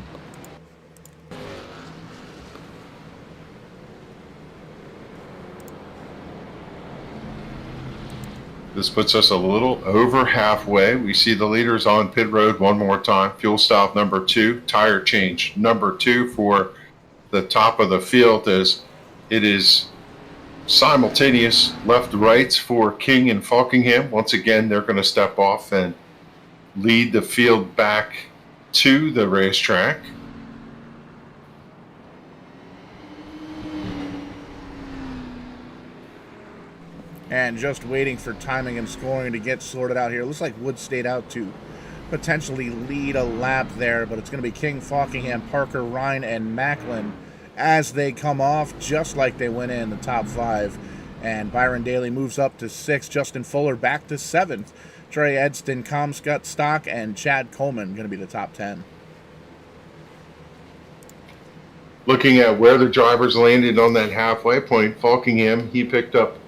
This puts us a little over halfway. We see the leaders on pit road one more time. Fuel stop number 2, tire change number 2 for the top of the field, as it is simultaneous left rights for King and Falkingham. Once again, they're going to step off and lead the field back to the racetrack. And just waiting for timing and scoring to get sorted out here. Looks like Wood stayed out to potentially lead a lap there, but it's going to be King, Falkingham, Parker, Ryan, and Macklin as they come off, just like they went in the top 5. And Byron Daly moves up to 6th. Justin Fuller back to 7th. Trey Edston, Comscott, Stock, and Chad Coleman going to be the top 10. Looking at where the drivers landed on that halfway point, Falkingham, he picked up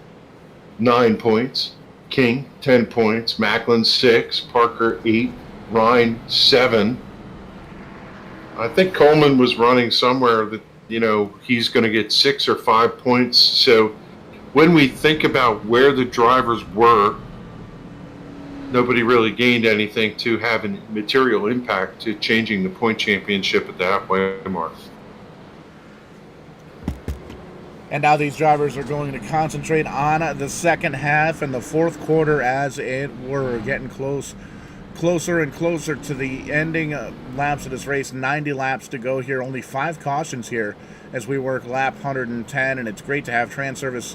9 points. King, 10 points. Macklin, 6. Parker, 8. Ryan, 7. I think Coleman was running somewhere that, he's going to get 6 or 5 points. So when we think about where the drivers were, nobody really gained anything to have a material impact to changing the point championship at the halfway mark. And now these drivers are going to concentrate on the second half and the fourth quarter, as it were. Getting closer and closer to the ending laps of this race. 90 laps to go here. Only 5 cautions here as we work lap 110. And it's great to have Transervice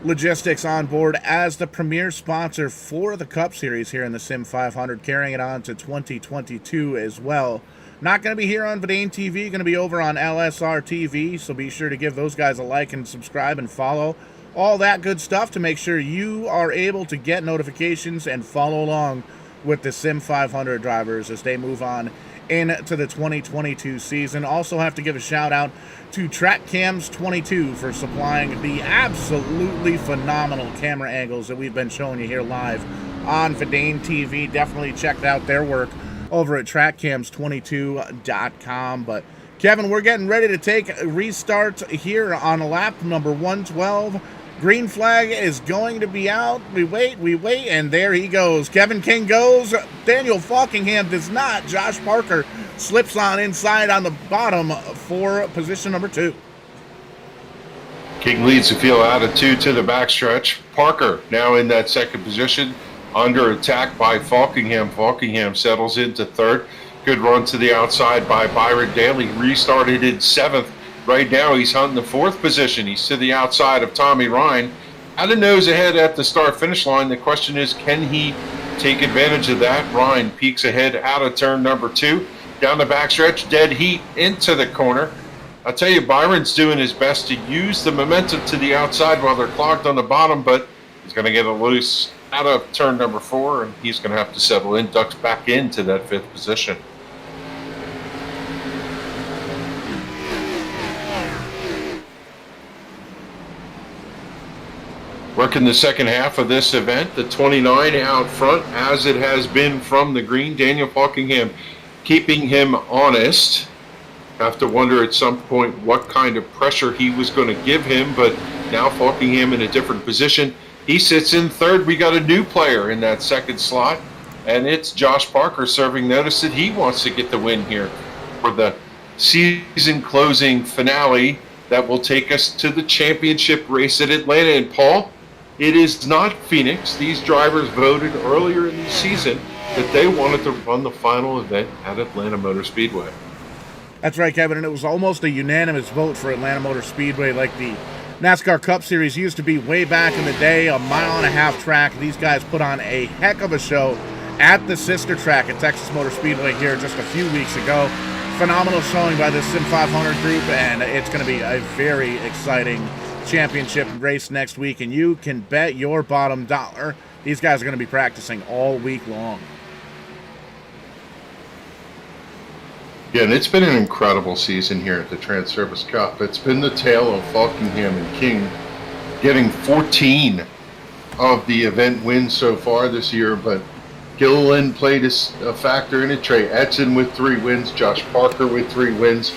Logistics on board as the premier sponsor for the Cup Series here in the SIM500, carrying it on to 2022 as well. Not going to be here on Verdane TV, going to be over on LSR TV, so be sure to give those guys a like and subscribe and follow. All that good stuff to make sure you are able to get notifications and follow along with the SIM500 drivers as they move on into the 2022 season. Also have to give a shout out to TrackCams22 for supplying the absolutely phenomenal camera angles that we've been showing you here live on Verdane TV. Definitely check out their work over at TrackCams22.com. But Kevin, we're getting ready to take a restart here on lap number 112. Green flag is going to be out. We wait, and there he goes. Kevin King goes. Daniel Falkingham does not. Josh Parker slips on inside on the bottom for position number 2. King leads the field out of 2 to the backstretch. Parker now in that second position, under attack by Falkingham. Falkingham settles into 3rd. Good run to the outside by Byron Daly. Restarted in 7th. Right now, he's hunting the 4th position. He's to the outside of Tommy Ryan. Out of nose ahead at the start-finish line. The question is, can he take advantage of that? Ryan peeks ahead out of turn number 2. Down the backstretch, dead heat into the corner. I'll tell you, Byron's doing his best to use the momentum to the outside while they're clogged on the bottom, but he's going to get a loose out of turn number 4, and he's going to have to settle in, ducks back into that 5th position. Working the second half of this event, the 29 out front, as it has been from the green. Daniel Falkingham keeping him honest. Have to wonder at some point what kind of pressure he was going to give him, but now Falkingham in a different position. He sits in 3rd. We got a new player in that 2nd slot, and it's Josh Parker serving notice that he wants to get the win here for the season closing finale that will take us to the championship race at Atlanta. And Paul, it is not Phoenix. These drivers voted earlier in the season that they wanted to run the final event at Atlanta Motor Speedway. That's right, Kevin, and it was almost a unanimous vote for Atlanta Motor Speedway, like the NASCAR Cup Series used to be way back in the day, a 1.5-mile track. These guys put on a heck of a show at the sister track at Texas Motor Speedway here just a few weeks ago. Phenomenal showing by the SIM500 group, and it's going to be a very exciting championship race next week, and you can bet your bottom dollar these guys are going to be practicing all week long. Yeah, and it's been an incredible season here at the Transervice Cup. It's been the tale of Falkingham and King getting 14 of the event wins so far this year, but Gilliland played a factor in it. Trey Edson with 3 wins, Josh Parker with 3 wins,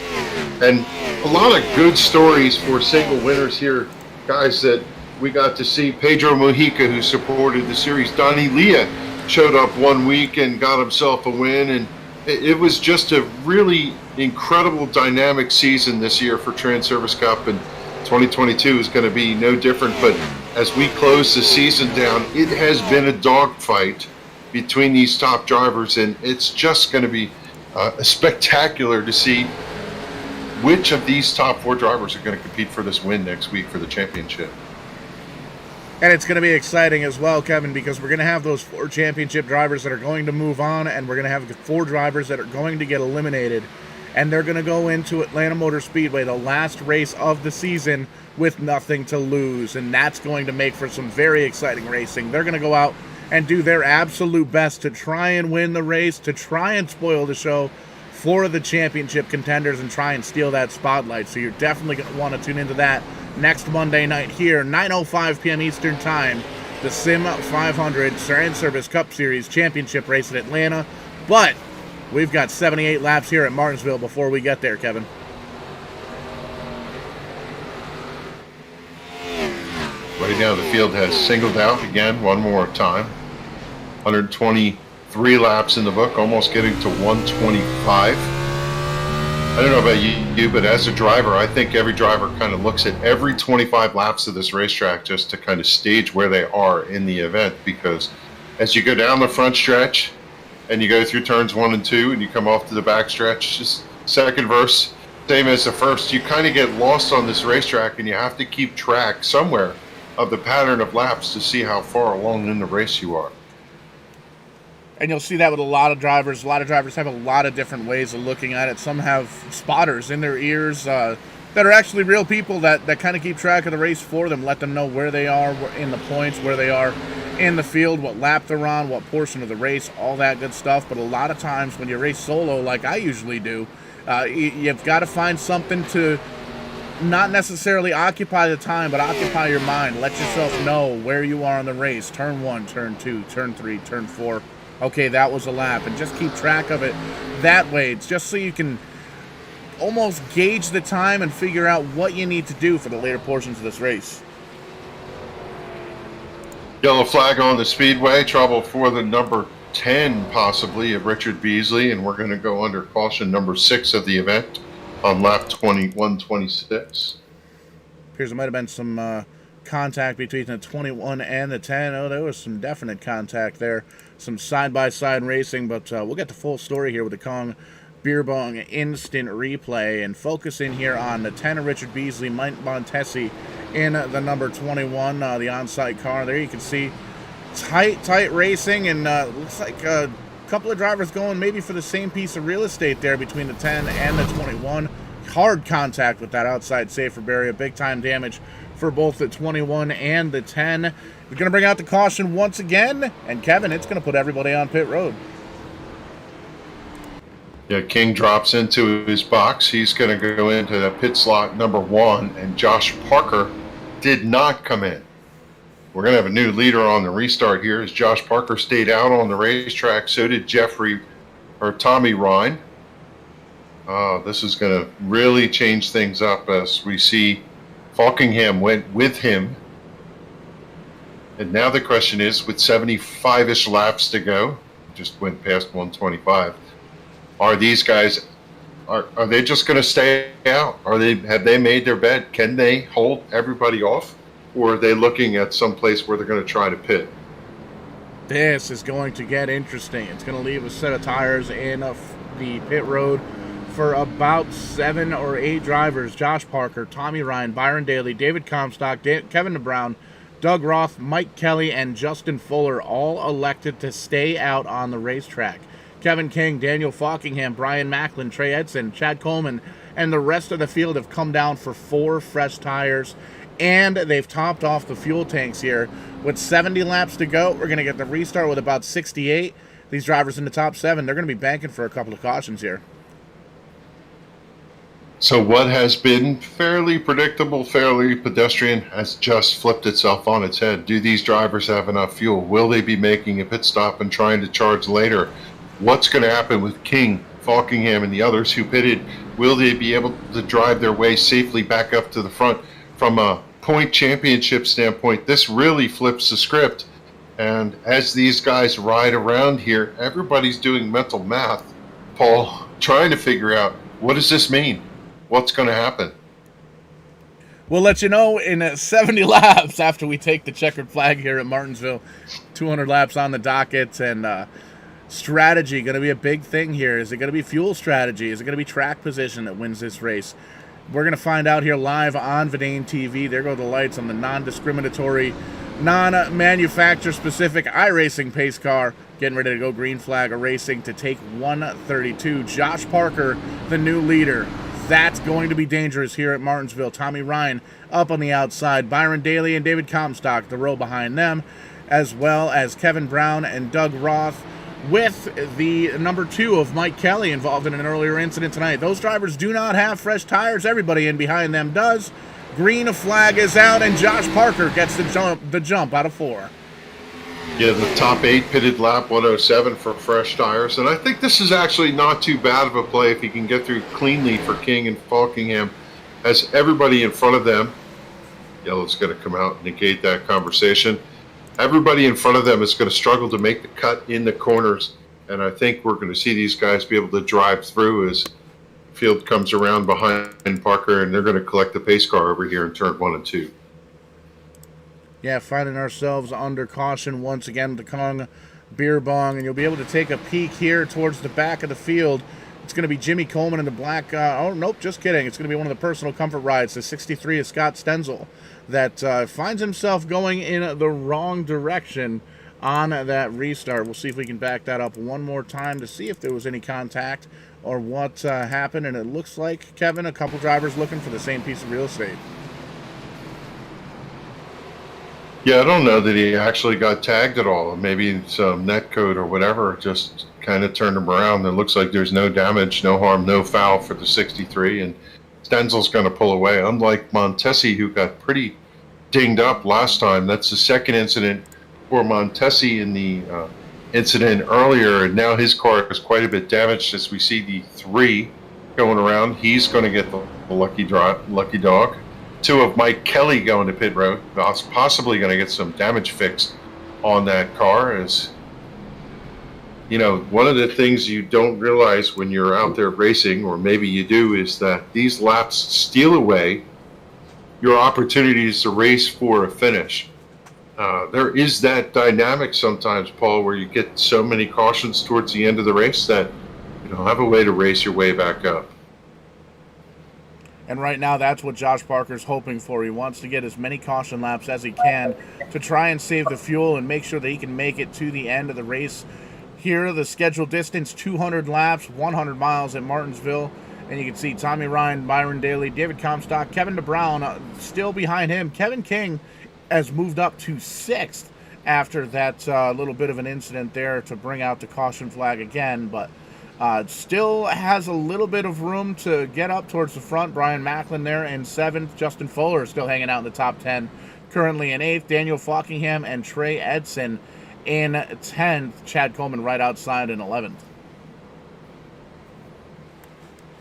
and a lot of good stories for single winners here. Guys that we got to see, Pedro Mujica, who supported the series. Donnie Leah showed up one week and got himself a win, and it was just a really incredible dynamic season this year for Transervice Cup, and 2022 is going to be no different. But as we close the season down, it has been a dogfight between these top drivers, and it's just going to be spectacular to see which of these top 4 drivers are going to compete for this win next week for the championship. And it's going to be exciting as well, Kevin, because we're going to have those 4 championship drivers that are going to move on, and we're going to have 4 drivers that are going to get eliminated, and they're going to go into Atlanta Motor Speedway, the last race of the season, with nothing to lose, and that's going to make for some very exciting racing. They're going to go out and do their absolute best to try and win the race, to try and spoil the show for the championship contenders and try and steal that spotlight. So you're definitely going to want to tune into that next Monday night here, 9:05 p.m. Eastern Time, the SIM500 Transervice Cup Series Championship race in Atlanta. But we've got 78 laps here at Martinsville before we get there, Kevin. Right now, the field has singled out again one more time. 123 laps in the book, almost getting to 125. I don't know about you, but as a driver, I think every driver kind of looks at every 25 laps of this racetrack just to kind of stage where they are in the event, because as you go down the front stretch and you go through turns 1 and 2 and you come off to the back stretch, just second verse, same as the first, you kind of get lost on this racetrack and you have to keep track somewhere of the pattern of laps to see how far along in the race you are. And you'll see that with a lot of drivers. A lot of drivers have a lot of different ways of looking at it. Some have spotters in their ears that are actually real people that kind of keep track of the race for them, let them know where they are in the points, where they are in the field, what lap they're on, what portion of the race, all that good stuff. But a lot of times when you race solo, like I usually do, you've got to find something to not necessarily occupy the time, but occupy your mind. Let yourself know where you are in the race. Turn 1, turn 2, turn 3, turn 4. Okay, that was a lap, and just keep track of it that way. It's just so you can almost gauge the time and figure out what you need to do for the later portions of this race. Yellow flag on the speedway, trouble for the number 10 possibly of Richard Beasley, and we're going to go under caution number 6 of the event on lap 21-26. Appears there might have been some contact between the 21 and the 10. Oh, there was some definite contact there. Some side-by-side racing, but we'll get the full story here with the Kong Beer Bong instant replay and focus in here on the 10 of Richard Beasley, Mike Montesi in the number 21, the on-site car. There you can see tight racing, and looks like a couple of drivers going maybe for the same piece of real estate there between the 10 and the 21. Hard contact with that outside safer barrier, big-time damage for both the 21 and the 10. We're going to bring out the caution once again, and Kevin, it's going to put everybody on pit road. Yeah, King drops into his box. He's going to go into the pit slot number 1, and Josh Parker did not come in. We're going to have a new leader on the restart here as Josh Parker stayed out on the racetrack. So did Tommy Ryan. This is going to really change things up as we see Falkingham went with him. And now the question is, with 75-ish laps to go, just went past 125, are these guys, are they just going to stay out? Have they made their bed? Can they hold everybody off? Or are they looking at some place where they're going to try to pit? This is going to get interesting. It's going to leave a set of tires in the pit road for about 7 or 8 drivers. Josh Parker, Tommy Ryan, Byron Daly, David Comstock, Kevin DeBrown, Doug Roth, Mike Kelly, and Justin Fuller all elected to stay out on the racetrack. Kevin King, Daniel Falkingham, Brian Macklin, Trey Edson, Chad Coleman, and the rest of the field have come down for 4 fresh tires, and they've topped off the fuel tanks here. With 70 laps to go, we're going to get the restart with about 68. These drivers in the top 7, they're going to be banking for a couple of cautions here. So what has been fairly predictable, fairly pedestrian, has just flipped itself on its head. Do these drivers have enough fuel? Will they be making a pit stop and trying to charge later? What's going to happen with King, Falkingham, and the others who pitted? Will they be able to drive their way safely back up to the front? From a point championship standpoint, this really flips the script. And as these guys ride around here, everybody's doing mental math, Paul, trying to figure out, what does this mean? What's going to happen? We'll let you know in 70 laps after we take the checkered flag here at Martinsville. 200 laps on the docket, and strategy going to be a big thing here. Is it going to be fuel strategy? Is it going to be track position that wins this race? We're going to find out here live on Vidane TV. There go the lights on the non-discriminatory, non-manufacturer-specific iRacing pace car. Getting ready to go green flag racing to take 132. Josh Parker, the new leader. That's going to be dangerous here at Martinsville. Tommy Ryan up on the outside. Byron Daly and David Comstock, the row behind them, as well as Kevin Brown and Doug Roth, with the number 2 of Mike Kelly involved in an earlier incident tonight. Those drivers do not have fresh tires. Everybody in behind them does. Green flag is out, and Josh Parker gets the jump out of 4. Yeah, the top 8 pitted lap 107 for fresh tires. And I think this is actually not too bad of a play if he can get through cleanly for King and Falkingham, as everybody in front of them, yellow's going to come out and negate that conversation. Everybody in front of them is going to struggle to make the cut in the corners. And I think we're going to see these guys be able to drive through as field comes around behind Parker, and they're going to collect the pace car over here in turn 1 and 2. Yeah, finding ourselves under caution once again with the Kong Beer Bong, and you'll be able to take a peek here towards the back of the field. It's going to be Jimmy Coleman in the black. Oh, nope, just kidding. It's going to be one of the personal comfort rides, the 63 of Scott Stenzel, that finds himself going in the wrong direction on that restart. We'll see if we can back that up one more time to see if there was any contact or what happened. And it looks like, Kevin, a couple drivers looking for the same piece of real estate. Yeah, I don't know that he actually got tagged at all. Maybe some net code or whatever just kind of turned him around. It looks like there's no damage, no harm, no foul for the 63, and Stenzel's going to pull away. Unlike Montesi, who got pretty dinged up last time. That's the second incident for Montesi in the incident earlier, and now his car is quite a bit damaged as we see the 3 going around. He's going to get the lucky dog. 2 of Mike Kelly going to pit road, possibly going to get some damage fixed on that car. As you know, one of the things you don't realize when you're out there racing, or maybe you do, is that these laps steal away your opportunities to race for a finish. There is that dynamic sometimes, Paul, where you get so many cautions towards the end of the race that you don't have a way to race your way back up. And right now, that's what Josh Parker's hoping for. He wants to get as many caution laps as he can to try and save the fuel and make sure that he can make it to the end of the race. Here, the scheduled distance, 200 laps, 100 miles at Martinsville. And you can see Tommy Ryan, Byron Daly, David Comstock, Kevin DeBrown still behind him. Kevin King has moved up to 6th after that little bit of an incident there to bring out the caution flag again. But still has a little bit of room to get up towards the front. Brian Macklin there in 7th. Justin Fuller still hanging out in the top 10. Currently in 8th. Daniel Falkingham and Trey Edson in 10th. Chad Coleman right outside in 11th.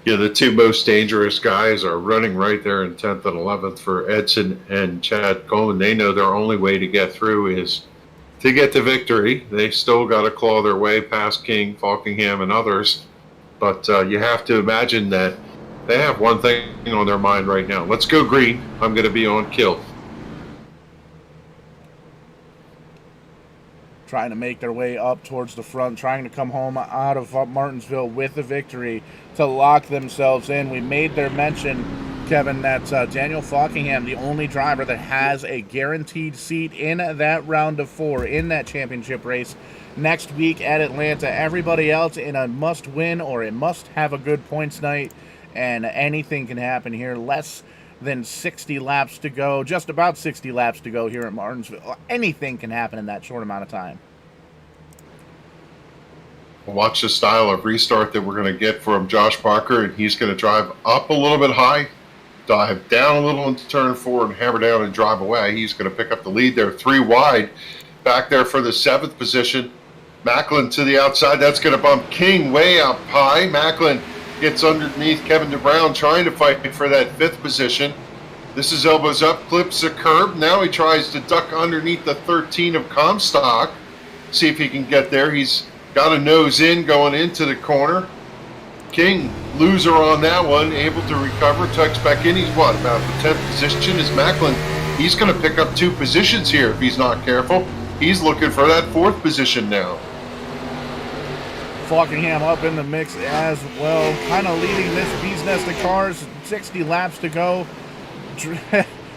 Yeah, the 2 most dangerous guys are running right there in 10th and 11th for Edson and Chad Coleman. They know their only way to get through is to get to victory. They still got to claw their way past King, Falkingham, and others. But you have to imagine that they have one thing on their mind right now. Let's go green. I'm going to be on kill. Trying to make their way up towards the front, trying to come home out of Martinsville with a victory to lock themselves in. We made their mention, Kevin, that Daniel Falkingham, the only driver that has a guaranteed seat in that round of 4 in that championship race next week at Atlanta. Everybody else in a must-win or a must-have a good points night, and anything can happen here. Less than 60 laps to go, just about 60 laps to go here at Martinsville. Anything can happen in that short amount of time. Watch the style of restart that we're going to get from Josh Parker, and he's going to drive up a little bit high, dive down a little into turn 4, and hammer down and drive away. He's going to pick up the lead there, 3 wide. Back there for the 7th position. Macklin to the outside. That's going to bump King way up high. Macklin gets underneath Kevin DeBrown, trying to fight for that 5th position. This is elbows up, clips the curb. Now he tries to duck underneath the 13 of Comstock. See if he can get there. He's got a nose in going into the corner. King, loser on that one, able to recover, tucks back in. He's what, about the 10th position is Macklin. He's going to pick up 2 positions here if he's not careful. He's looking for that 4th position now. Falkingham up in the mix as well, kind of leading this bee's nest of cars. 60 laps to go.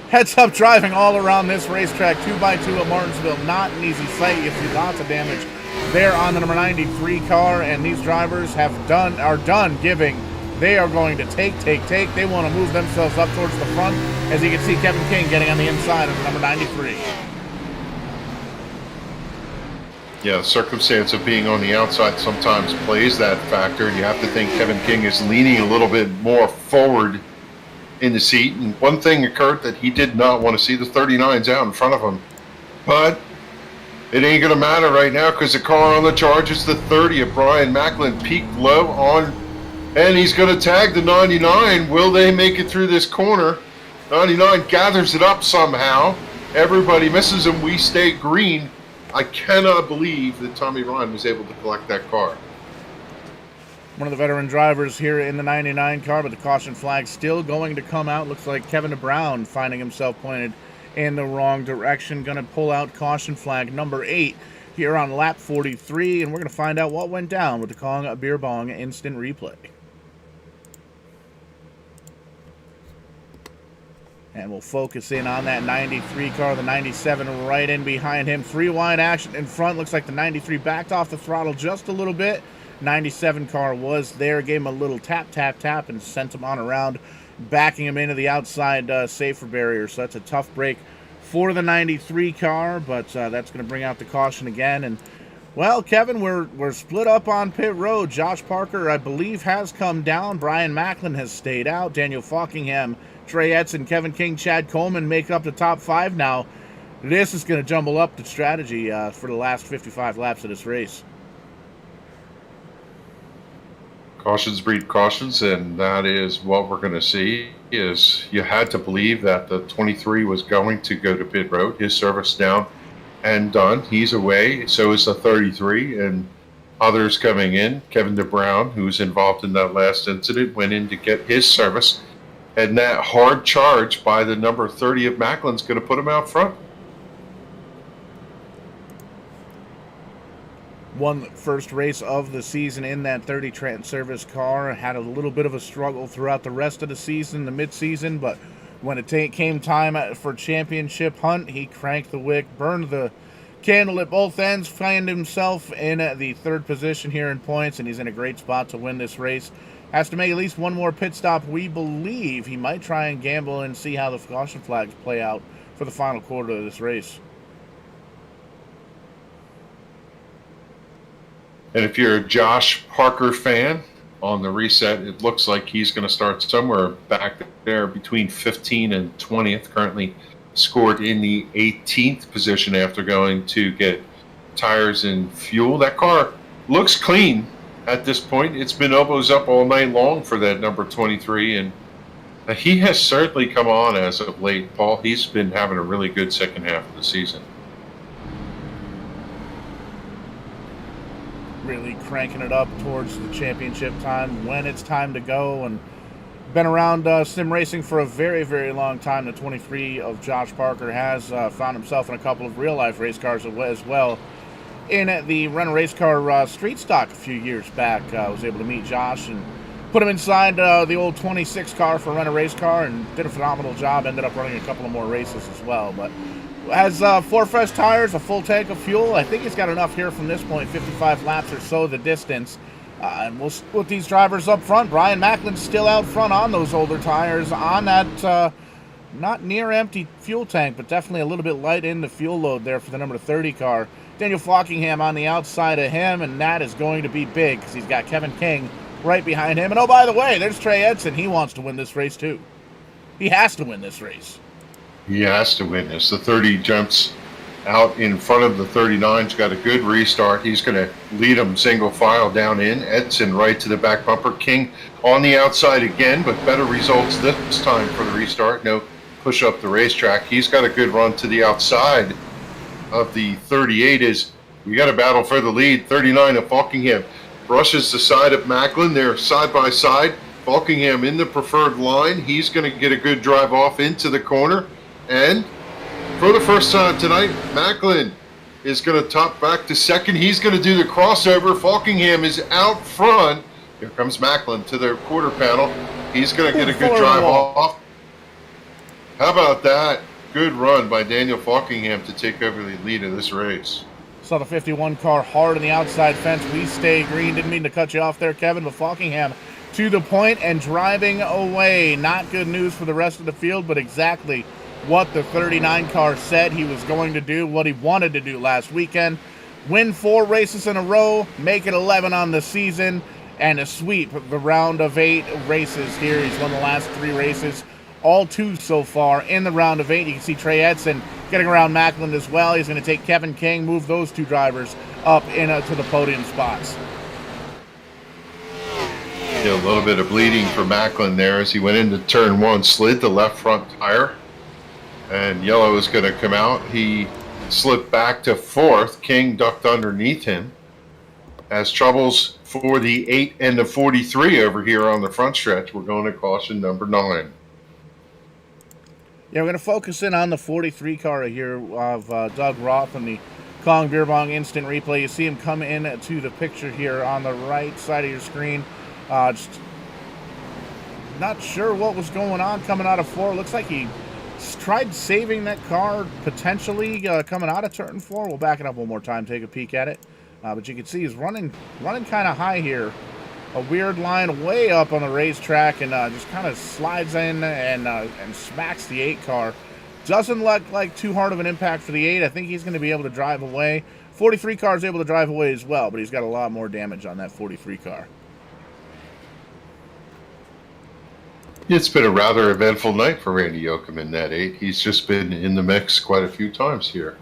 Heads up driving all around this racetrack, 2x2 at Martinsville. Not an easy sight. You see lots of damage there on the number 93 car, and these drivers are done giving. They are going to take. They want to move themselves up towards the front, as you can see Kevin King getting on the inside of the number 93. Yeah, the circumstance of being on the outside sometimes plays that factor. You have to think Kevin King is leaning a little bit more forward in the seat. And one thing occurred that he did not want to see the 39s out in front of him. But It ain't going to matter right now because the car on the charge is the 30 of Brian Macklin, peaked low on, and he's going to tag the 99. Will they make it through this corner? 99 gathers it up somehow. Everybody misses him. We stay green. I cannot believe that Tommy Ryan was able to collect that car. One of the veteran drivers here in the 99 car, but the caution flag still going to come out. Looks like Kevin DeBrown finding himself pointed in the wrong direction. Going to pull out caution flag number 8 here on lap 43, and we're going to find out what went down with the Kong Beer Bong instant replay. And we'll focus in on that 93 car, the 97 right in behind him. 3 wide action in front. Looks like the 93 backed off the throttle just a little bit. 97 car was there, gave him a little tap, tap, tap, and sent him on around, backing him into the outside safer barrier. So that's a tough break for the 93 car, but that's going to bring out the caution again. And, well, Kevin, we're split up on pit road. Josh Parker, I believe, has come down. Brian Macklin has stayed out. Daniel Falkingham, Trey Edson, Kevin King, Chad Coleman make up the top 5 now. This is going to jumble up the strategy for the last 55 laps of this race. Cautions breed cautions, and that is what we're going to see. Is you had to believe that the 23 was going to go to pit road. His service down and done. He's away. So is the 33, and others coming in. Kevin DeBrown, who was involved in that last incident, went in to get his service. And that hard charge by the number 30 of Macklin's going to put him out front. Won the first race of the season in that 30 Transervice car. Had a little bit of a struggle throughout the rest of the season, the mid-season, but when it came time for championship hunt, he cranked the wick, burned the candle at both ends, found himself in the 3rd position here in points, and he's in a great spot to win this race. Has to make at least one more pit stop. We believe he might try and gamble and see how the caution flags play out for the final quarter of this race. And if you're a Josh Parker fan, on the reset, it looks like he's going to start somewhere back there between 15 and 20th. Currently scored in the 18th position after going to get tires and fuel. That car looks clean at this point. It's been elbows up all night long for that number 23, and he has certainly come on as of late, Paul. He's been having a really good second half of the season. Really cranking it up towards the championship time when it's time to go, and been around sim racing for a very, very long time. The 23 of Josh Parker has found himself in a couple of real-life race cars as well. In the Rental Race Car Street Stock a few years back, I was able to meet Josh and put him inside the old 26 car for Rental Race Car, and did a phenomenal job. Ended up running a couple of more races as well, but has 4 fresh tires, a full tank of fuel. I think he's got enough here from this point, 55 laps or so the distance. And we'll split these drivers up front. Brian Macklin's still out front on those older tires, on that not near empty fuel tank, but definitely a little bit light in the fuel load there for the number 30 car. Daniel Falkingham on the outside of him, and that is going to be big because he's got Kevin King right behind him. And oh, by the way, there's Trey Edson. He wants to win this race too. He has to win this race. He has to win this. The 30 jumps out in front of the 39's got a good restart. He's going to lead him single file down in. Edson right to the back bumper. King on the outside again, but better results this time for the restart. No push up the racetrack. He's got a good run to the outside of the 38. Is we got a battle for the lead. 39 of Falkingham brushes the side of Macklin. They're side by side. Falkingham in the preferred line. He's going to get a good drive off into the corner. And for the first time tonight, Macklin is going to top back to second. He's going to do the crossover. Falkingham is out front. Here comes Macklin to the quarter panel. He's going to get a good drive off. How about that? Good run by Daniel Falkingham to take over the lead of this race. Saw the 51 car hard on the outside fence. We stay green. Didn't mean to cut you off there, Kevin, but Falkingham to the point and driving away. Not good news for the rest of the field, but exactly what the 39 car said he was going to do, what he wanted to do last weekend. Win 4 races in a row, make it 11 on the season, and a sweep the round of 8 races here. He's won the last 3 races all 2 so far in the round of 8. You can see Trey Edson getting around Macklin as well. He's going to take Kevin King, move those 2 drivers up into the podium spots. A little bit of bleeding for Macklin there as he went into turn 1, slid the left front tire, and yellow is going to come out. He slipped back to 4th. King ducked underneath him. Has troubles for the 8 and the 43 over here on the front stretch. We're going to caution number 9. Yeah, we're going to focus in on the 43 car here of Doug Roth and the Kong Beer Bong instant replay. You see him come in to the picture here on the right side of your screen. Just not sure what was going on coming out of 4. Looks like he tried saving that car potentially coming out of turn 4. We'll back it up one more time, take a peek at it. But you can see he's running kind of high here. A weird line way up on the racetrack, and just kind of slides in and smacks the 8 car. Doesn't look like too hard of an impact for the 8. I think he's going to be able to drive away. 43 car is able to drive away as well, but he's got a lot more damage on that 43 car. It's been a rather eventful night for Randy Yoakum in that 8. He's just been in the mix quite a few times here.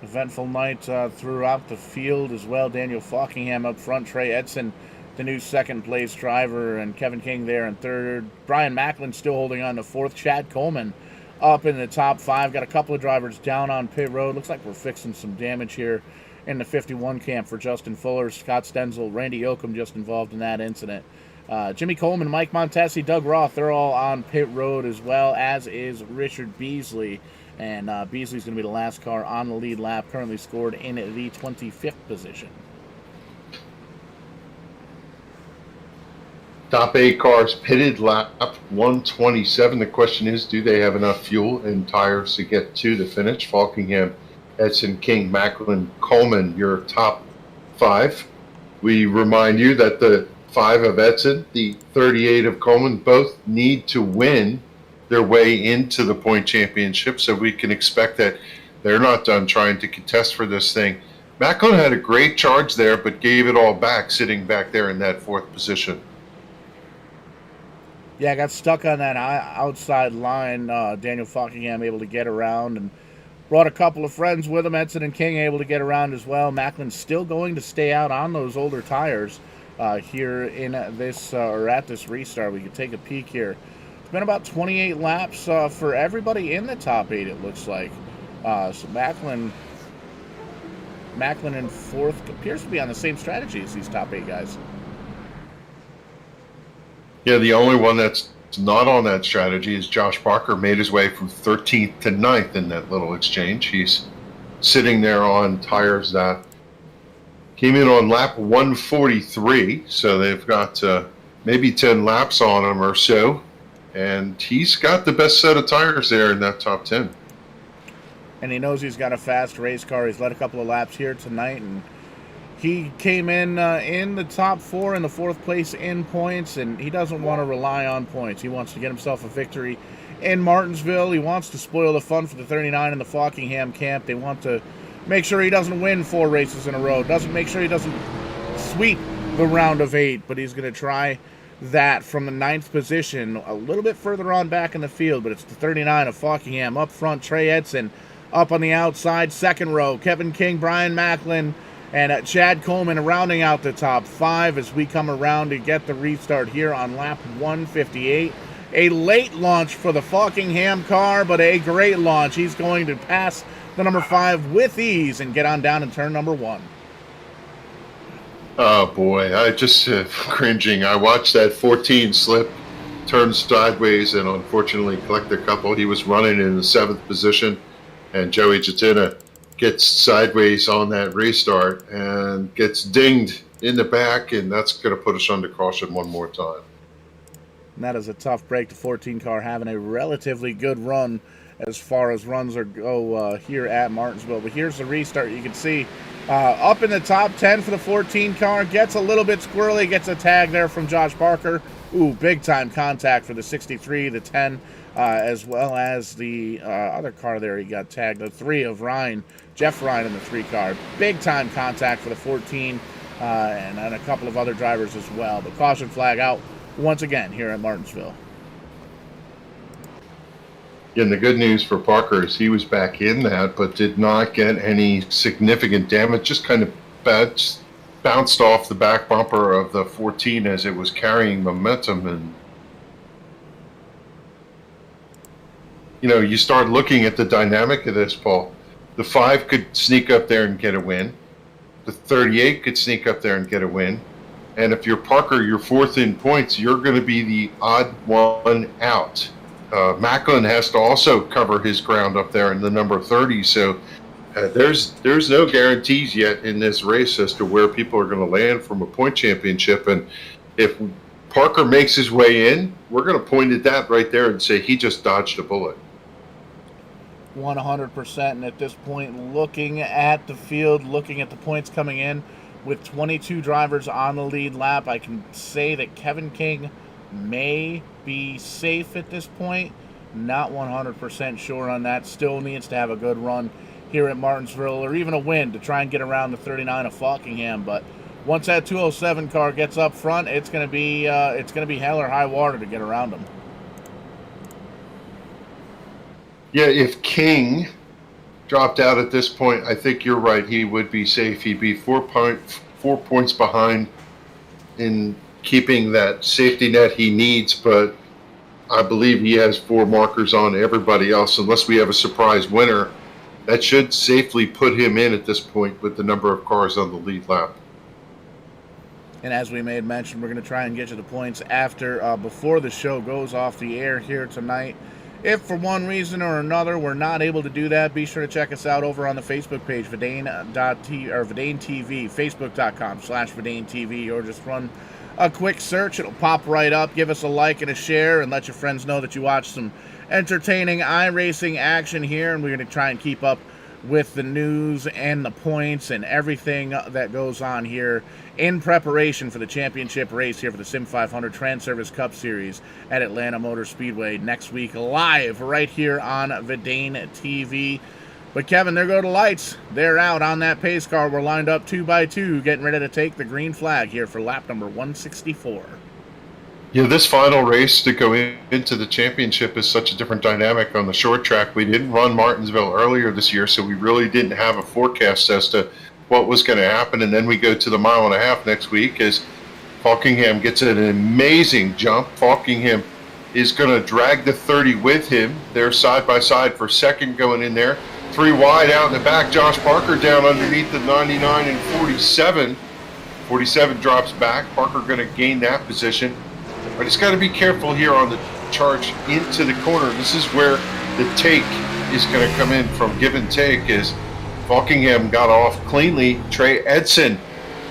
Eventful night throughout the field as well. Daniel Falkingham up front. Trey Edson, the new second-place driver, and Kevin King there in 3rd. Brian Macklin still holding on to 4th. Chad Coleman up in the top 5. Got a couple of drivers down on pit road. Looks like we're fixing some damage here in the 51 camp for Justin Fuller, Scott Stenzel, Randy Yoakum just involved in that incident. Jimmy Coleman, Mike Montesi, Doug Roth, they're all on pit road as well, as is Richard Beasley. And Beasley's going to be the last car on the lead lap, currently scored in the 25th position. Top 8 cars pitted lap 127. The question is, do they have enough fuel and tires to get to the finish? Falkingham, Edson, King, Macklin, Coleman, your top 5. We remind you that the 5 of Edson, the 38 of Coleman, both need to win their way into the point championship, so we can expect that they're not done trying to contest for this thing. Macklin had a great charge there, but gave it all back, sitting back there in that 4th position. Yeah, got stuck on that outside line. Daniel Falkingham able to get around and brought a couple of friends with him. Edson and King able to get around as well. Macklin's still going to stay out on those older tires here in this or at this restart. We can take a peek here. It's been about 28 laps for everybody in the top 8, it looks like. So Macklin in 4th appears to be on the same strategy as these top 8 guys. Yeah, the only one that's not on that strategy is Josh Parker. Made his way from 13th to 9th in that little exchange. He's sitting there on tires that came in on lap 143, so they've got maybe 10 laps on him or so. And he's got the best set of tires there in that top 10. And he knows he's got a fast race car. He's led a couple of laps here tonight, and he came in the top 4 in the 4th place in points, and he doesn't want to rely on points. He wants to get himself a victory in Martinsville. He wants to spoil the fun for the 39 in the Falkingham camp. They want to make sure he doesn't win 4 races in a row. Make sure he doesn't sweep the round of 8, but he's going to try that from the 9th position, a little bit further on back in the field, but it's the 39 of Falkingham up front. Trey Edson up on the outside, 2nd row. Kevin King, Brian Macklin, and Chad Coleman rounding out the top 5 as we come around to get the restart here on lap 158. A late launch for the Falkingham car, but a great launch. He's going to pass the number 5 with ease and get on down in turn number 1. Oh boy, I just cringing. I watched that 14 slip, turn sideways, and unfortunately collected a couple. He was running in the 7th position, and Joey Jatina gets sideways on that restart and gets dinged in the back, and that's going to put us under caution one more time. And that is a tough break. The 14 car having a relatively good run as far as runs go here at Martinsville. But here's the restart. You can see up in the top 10 for the 14 car. Gets a little bit squirrely. Gets a tag there from Josh Parker. Ooh, big time contact for the 63, the 10, as well as the other car there. He got tagged. The 3 of Ryan, Jeff Ryan in the 3 car. Big time contact for the 14 and a couple of other drivers as well. But caution flag out once again here at Martinsville. And the good news for Parker is he was back in that, but did not get any significant damage. Just kind of bounced off the back bumper of the 14 as it was carrying momentum. And, you start looking at the dynamic of this, Paul. The 5 could sneak up there and get a win. The 38 could sneak up there and get a win. And if you're Parker, you're 4th in points, you're going to be the odd one out. Macklin has to also cover his ground up there in the number 30. So there's no guarantees yet in this race as to where people are going to land from a point championship. And if Parker makes his way in, we're going to point at that right there and say he just dodged a bullet. 100%. And at this point, looking at the field, looking at the points coming in, with 22 drivers on the lead lap, I can say that Kevin King may be safe at this point. Not 100% sure on that. Still needs to have a good run here at Martinsville, or even a win to try and get around the 39 of Falkingham. But once that 207 car gets up front, it's going to be hell or high water to get around them. Yeah, if King dropped out at this point, I think you're right. He would be safe. He'd be 4 points behind in keeping that safety net he needs, but I believe he has 4 markers on everybody else. Unless we have a surprise winner, that should safely put him in at this point with the number of cars on the lead lap. And as we made mention, we're going to try and get you the points before the show goes off the air here tonight. If for one reason or another we're not able to do that, be sure to check us out over on the Facebook page, Verdane.tv, or Verdane TV, facebook.com/Verdane TV, or just run a quick search. It'll pop right up. Give us a like and a share, and let your friends know that you watch some entertaining iRacing action here, and we're going to try and keep up with the news and the points and everything that goes on here in preparation for the championship race here for the SIM500 Transervice Cup Series at Atlanta Motor Speedway next week, live right here on Verdane TV. But Kevin, there go the lights. They're out on that pace car. We're lined up 2 by 2, getting ready to take the green flag here for lap number 164. Yeah, this final race to go into the championship is such a different dynamic on the short track. We didn't run Martinsville earlier this year, so we really didn't have a forecast as to what was going to happen. And then we go to the 1.5 miles next week as Falkingham gets an amazing jump. Falkingham is going to drag the 30 with him. They're side by side for second going in there. 3 wide out in the back. Josh Parker down underneath the 99 and 47. 47 drops back. Parker going to gain that position. But he's got to be careful here on the charge into the corner. This is where the take is going to come in from give and take, as Falkingham got off cleanly. Trey Edson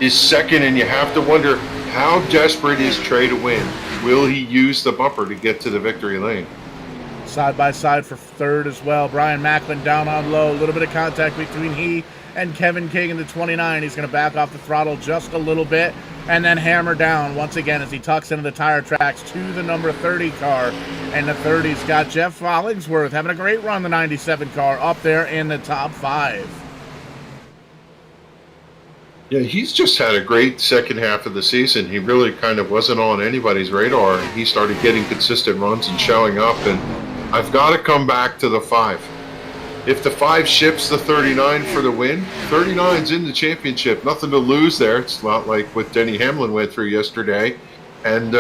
is second, and you have to wonder, how desperate is Trey to win? Will he use the bumper to get to the victory lane? Side by side for third as well. Brian Macklin down on low. A little bit of contact between he and Kevin King in the 29. He's going to back off the throttle just a little bit and then hammer down once again as he tucks into the tire tracks to the number 30 car. And the 30's got Jeff Hollingsworth having a great run, the 97 car, up there in the top 5. Yeah, he's just had a great second half of the season. He really kind of wasn't on anybody's radar. He started getting consistent runs and showing up, and I've got to come back to the 5. If the 5 ships the 39 for the win, 39's in the championship. Nothing to lose there. It's not like what Denny Hamlin went through yesterday. And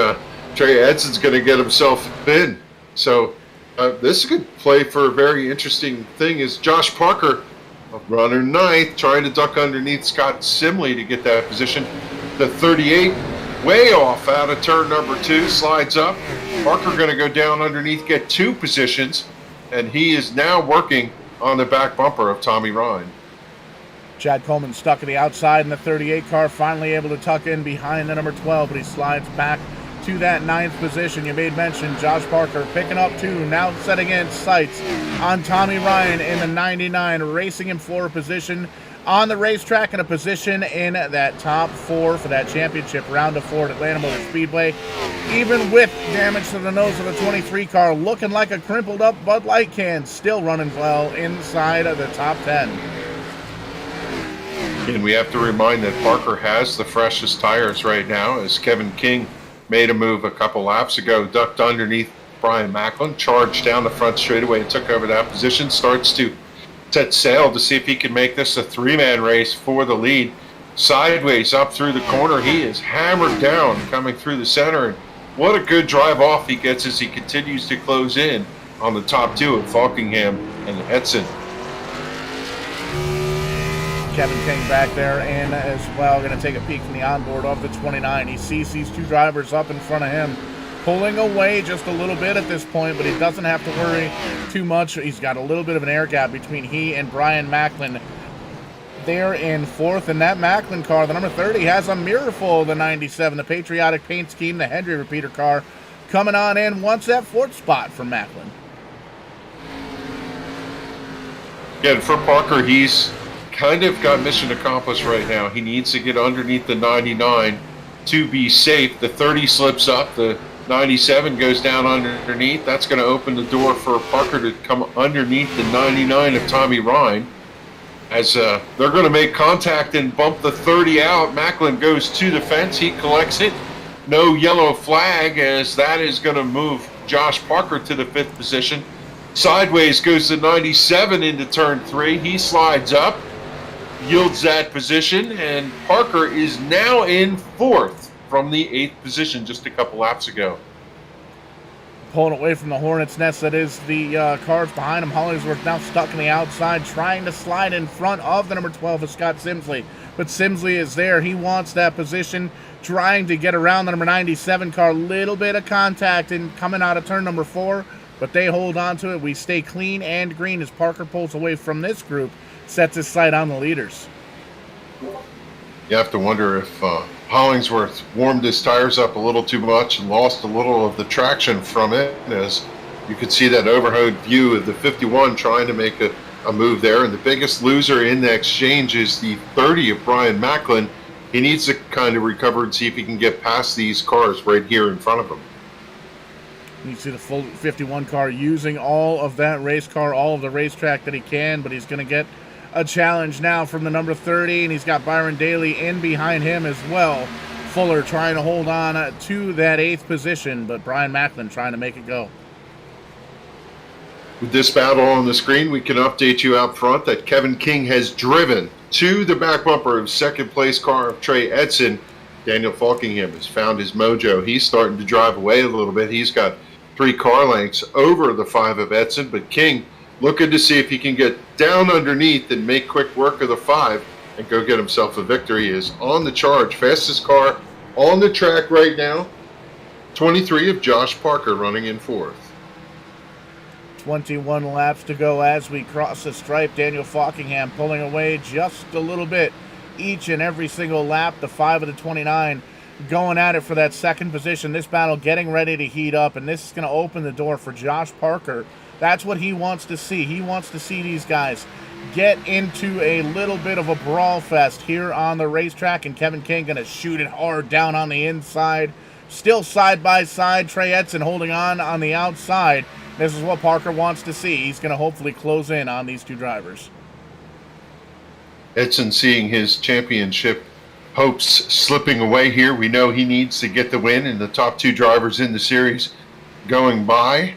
Trey Edson's going to get himself in. So this could play for a very interesting thing. Is Josh Parker, runner 9th, trying to duck underneath Scott Simley to get that position. The 38 way off out of turn number 2, slides up. Parker going to go down underneath, get 2 positions, and he is now working on the back bumper of Tommy Ryan. Chad Coleman stuck at the outside in the 38 car, finally able to tuck in behind the number 12, but he slides back to that 9th position. You made mention, Josh Parker picking up 2, now setting in sights on Tommy Ryan in the 99, racing him for a position on the racetrack and a position in that top 4 for that championship round of 4 at Atlanta Motor Speedway. Even with damage to the nose of the 23 car, looking like a crumpled up Bud Light can, still running well inside of the top 10. And we have to remind that Parker has the freshest tires right now, as Kevin King made a move a couple laps ago, ducked underneath Brian Macklin charged down the front straightaway and took over that position. Starts to set sail to see if he can make this a three-man race for the lead. Sideways up through the corner, he is hammered down coming through the center, and what a good drive off he gets as he continues to close in on the top two of Falkingham and Edson. Kevin King back there in as well, going to take a peek from the onboard of the 29. He sees these two drivers up in front of him, pulling away just a little bit at this point, but he doesn't have to worry too much. He's got a little bit of an air gap between he and Brian Macklin there in fourth, and that Macklin car, the number 30, has a mirror full of the 97, the patriotic paint scheme, the Hendry repeater car, coming on in, wants that fourth spot for Macklin. Again, for Parker, he's kind of got mission accomplished right now. He needs to get underneath the 99 to be safe. The 30 slips up, the 97 goes down underneath. That's going to open the door for Parker to come underneath the 99 of Tommy Ryan. As they're going to make contact and bump the 30 out. Macklin goes to the fence. He collects it. No yellow flag, as that is going to move Josh Parker to the fifth position. Sideways goes the 97 into turn 3. He slides up, yields that position, and Parker is now in fourth from the 8th position just a couple laps ago. Pulling away from the Hornet's Nest, that is the cars behind him. Hollingsworth now stuck in the outside, trying to slide in front of the number 12 of Scott Simsley. But Simsley is there. He wants that position, trying to get around the number 97 car. Little bit of contact and coming out of turn number 4, but they hold on to it. We stay clean and green as Parker pulls away from this group, sets his sight on the leaders. You have to wonder if Hollingsworth warmed his tires up a little too much and lost a little of the traction from it, as you could see that overhead view of the 51 trying to make a move there. And the biggest loser in the exchange is the 30 of Brian Macklin. He needs to kind of recover and see if he can get past these cars right here in front of him. You see the full 51 car using all of that race car, all of the racetrack that he can, but he's going to get a challenge now from the number 30, and he's got Byron Daly in behind him as well. Fuller trying to hold on to that 8th position, but Brian Macklin trying to make it go. With this battle on the screen, we can update you out front that Kevin King has driven to the back bumper of second place car of Trey Edson. Daniel Falkingham has found his mojo. He's starting to drive away a little bit. He's got 3 car lengths over the 5 of Edson, but King looking to see if he can get down underneath and make quick work of the 5 and go get himself a victory. He is on the charge. Fastest car on the track right now. 23 of Josh Parker running in fourth. 21 laps to go as we cross the stripe. Daniel Falkingham pulling away just a little bit each and every single lap. The 5 of the 29 going at it for that second position. This battle getting ready to heat up, and this is going to open the door for Josh Parker. That's what he wants to see. He wants to see these guys get into a little bit of a brawl fest here on the racetrack, and Kevin King going to shoot it hard down on the inside. Still side by side, Trey Edson holding on the outside. This is what Parker wants to see. He's going to hopefully close in on these two drivers. Edson seeing his championship hopes slipping away here. We know he needs to get the win, and the top 2 drivers in the series going by.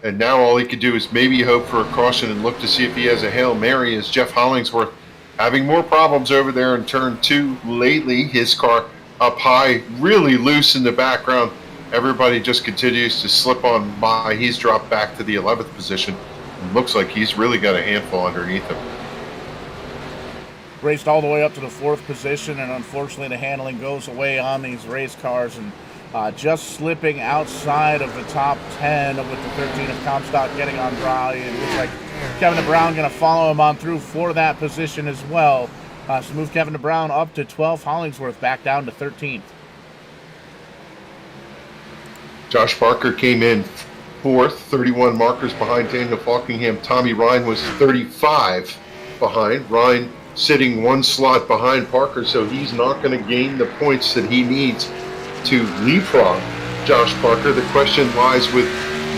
And now all he could do is maybe hope for a caution and look to see if he has a Hail Mary, as Jeff Hollingsworth having more problems over there in turn 2 lately. His car up high, really loose in the background. Everybody just continues to slip on by. He's dropped back to the 11th position. It looks like he's really got a handful underneath him. Raced all the way up to the 4th position, and unfortunately the handling goes away on these race cars, and just slipping outside of the top 10 with the 13 of Comstock getting on dry. It looks like Kevin DeBrown going to follow him on through for that position as well. So move Kevin DeBrown up to 12th, Hollingsworth back down to 13th. Josh Parker came in 4th, 31 markers behind Daniel Falkingham. Tommy Ryan was 35 behind. Ryan sitting 1 slot behind Parker, so he's not going to gain the points that he needs to leapfrog Josh Parker. The question lies with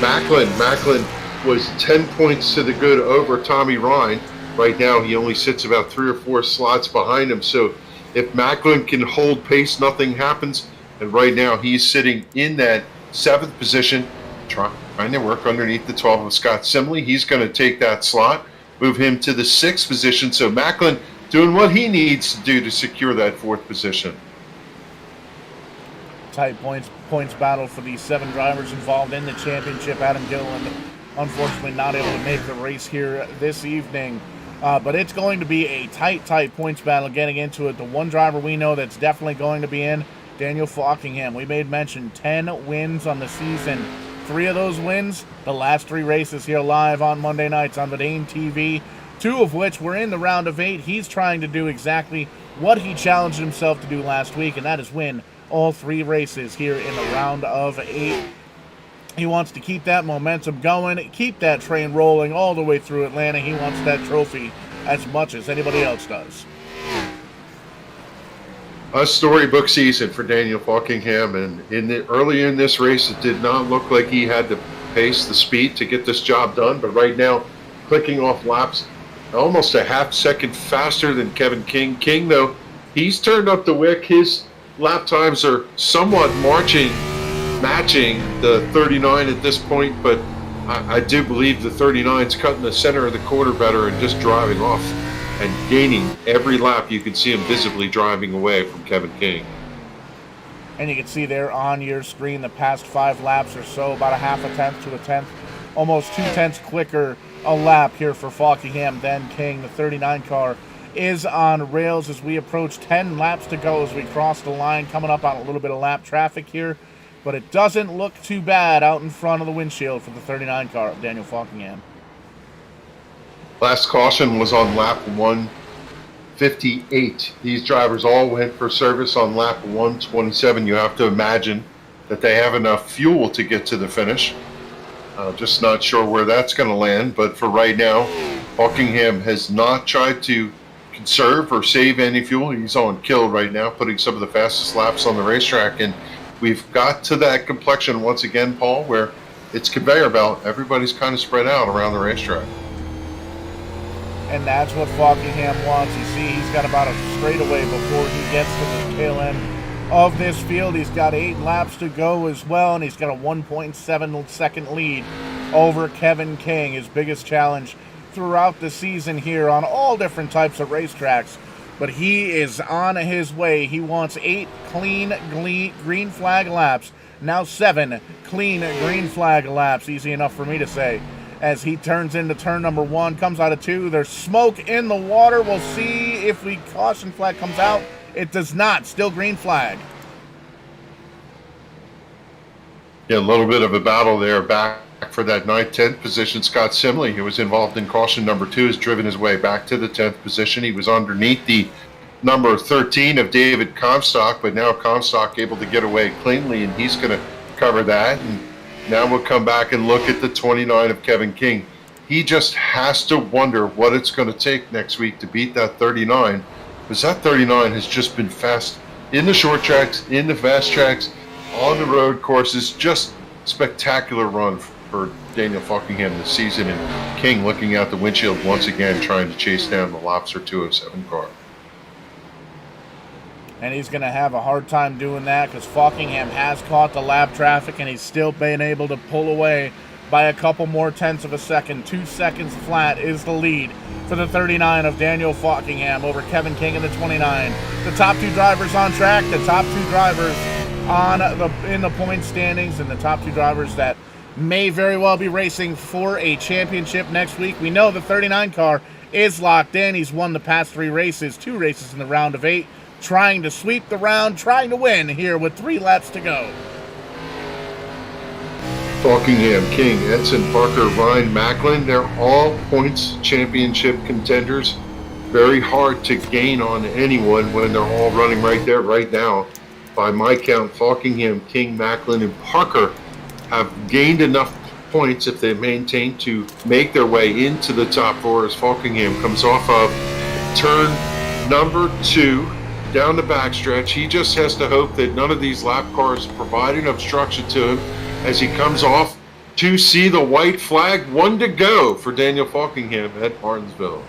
Macklin. Macklin was 10 points to the good over Tommy Ryan. Right now he only sits about 3 or 4 slots behind him, so if Macklin can hold pace, nothing happens. And right now he's sitting in that 7th position. trying to work underneath the 12 of Scott Simley. He's going to take that slot, move him to the 6th position. So Macklin doing what he needs to do to secure that 4th position. Tight points battle for the 7 drivers involved in the championship. Adam Gilliland, unfortunately, not able to make the race here this evening. But it's going to be a tight points battle getting into it. The one driver we know that's definitely going to be in, Daniel Falkingham. We made mention 10 wins on the season. 3 of those wins, the last 3 races here live on Monday nights on Verdane TV, 2 of which were in the round of 8. He's trying to do exactly what he challenged himself to do last week, and that is win all 3 races here in the round of 8. He wants to keep that momentum going, keep that train rolling all the way through Atlanta. He wants that trophy as much as anybody else does. A storybook season for Daniel Falkingham, and early in this race, it did not look like he had the pace, the speed to get this job done. But right now, clicking off laps almost a half second faster than Kevin King. King, though, he's turned up the wick. His lap times are somewhat matching the 39 at this point, but I do believe the 39's cutting the center of the quarter better and just driving off and gaining every lap. You can see him visibly driving away from Kevin King. And you can see there on your screen the past 5 laps or so, about a half a tenth to a tenth, almost 2 tenths quicker a lap here for Falkingham than King. The 39 car is on rails as we approach 10 laps to go as we cross the line, coming up on a little bit of lap traffic here. But it doesn't look too bad out in front of the windshield for the 39 car of Daniel Falkingham. Last caution was on lap 158. These drivers all went for service on lap 127. You have to imagine that they have enough fuel to get to the finish. Just not sure where that's going to land. But for right now, Falkingham has not tried to conserve or save any fuel. He's on kill right now, putting some of the fastest laps on the racetrack. And we've got to that complexion once again, Paul, where it's conveyor belt. Everybody's kind of spread out around the racetrack. And that's what Falkingham wants. You see, he's got about a straightaway before he gets to the tail end of this field. He's got 8 laps to go as well, and he's got a 1.7 second lead over Kevin King. His biggest challenge throughout the season here on all different types of racetracks. But he is on his way. He wants 8 clean green flag laps. Now 7 clean green flag laps. Easy enough for me to say. As he turns into turn number 1, comes out of 2. There's smoke in the water. We'll see if the caution flag comes out. It does not. Still green flag. Yeah, a little bit of a battle there back for that 9th, 10th position. Scott Simley, who was involved in caution number 2, has driven his way back to the 10th position. He was underneath the number 13 of David Comstock, but now Comstock able to get away cleanly, and he's going to cover that. And now we'll come back and look at the 29 of Kevin King. He just has to wonder what it's going to take next week to beat that 39, because that 39 has just been fast in the short tracks, in the fast tracks, on the road courses. Just spectacular run for Daniel Falkingham this season, and King looking out the windshield once again, trying to chase down the Lobster 207 car. And he's going to have a hard time doing that because Falkingham has caught the lap traffic, and he's still been able to pull away by a couple more tenths of a second. 2 seconds flat is the lead for the 39 of Daniel Falkingham over Kevin King in the 29. The top 2 drivers on track, the top 2 drivers in the point standings, and the top 2 drivers that may very well be racing for a championship next week. We know the 39 car is locked in. He's won the past 3 races, 2 races in the round of 8, trying to sweep the round, trying to win here with 3 laps to go. Falkingham, King, Edson, Parker, Ryan, Macklin, they're all points championship contenders. Very hard to gain on anyone when they're all running right there right now. By my count, Falkingham, King, Macklin, and Parker have gained enough points if they maintain to make their way into the top 4 as Falkingham comes off of turn number 2 down the backstretch. He just has to hope that none of these lap cars provide an obstruction to him as he comes off to see the white flag. 1 to go for Daniel Falkingham at Martinsville.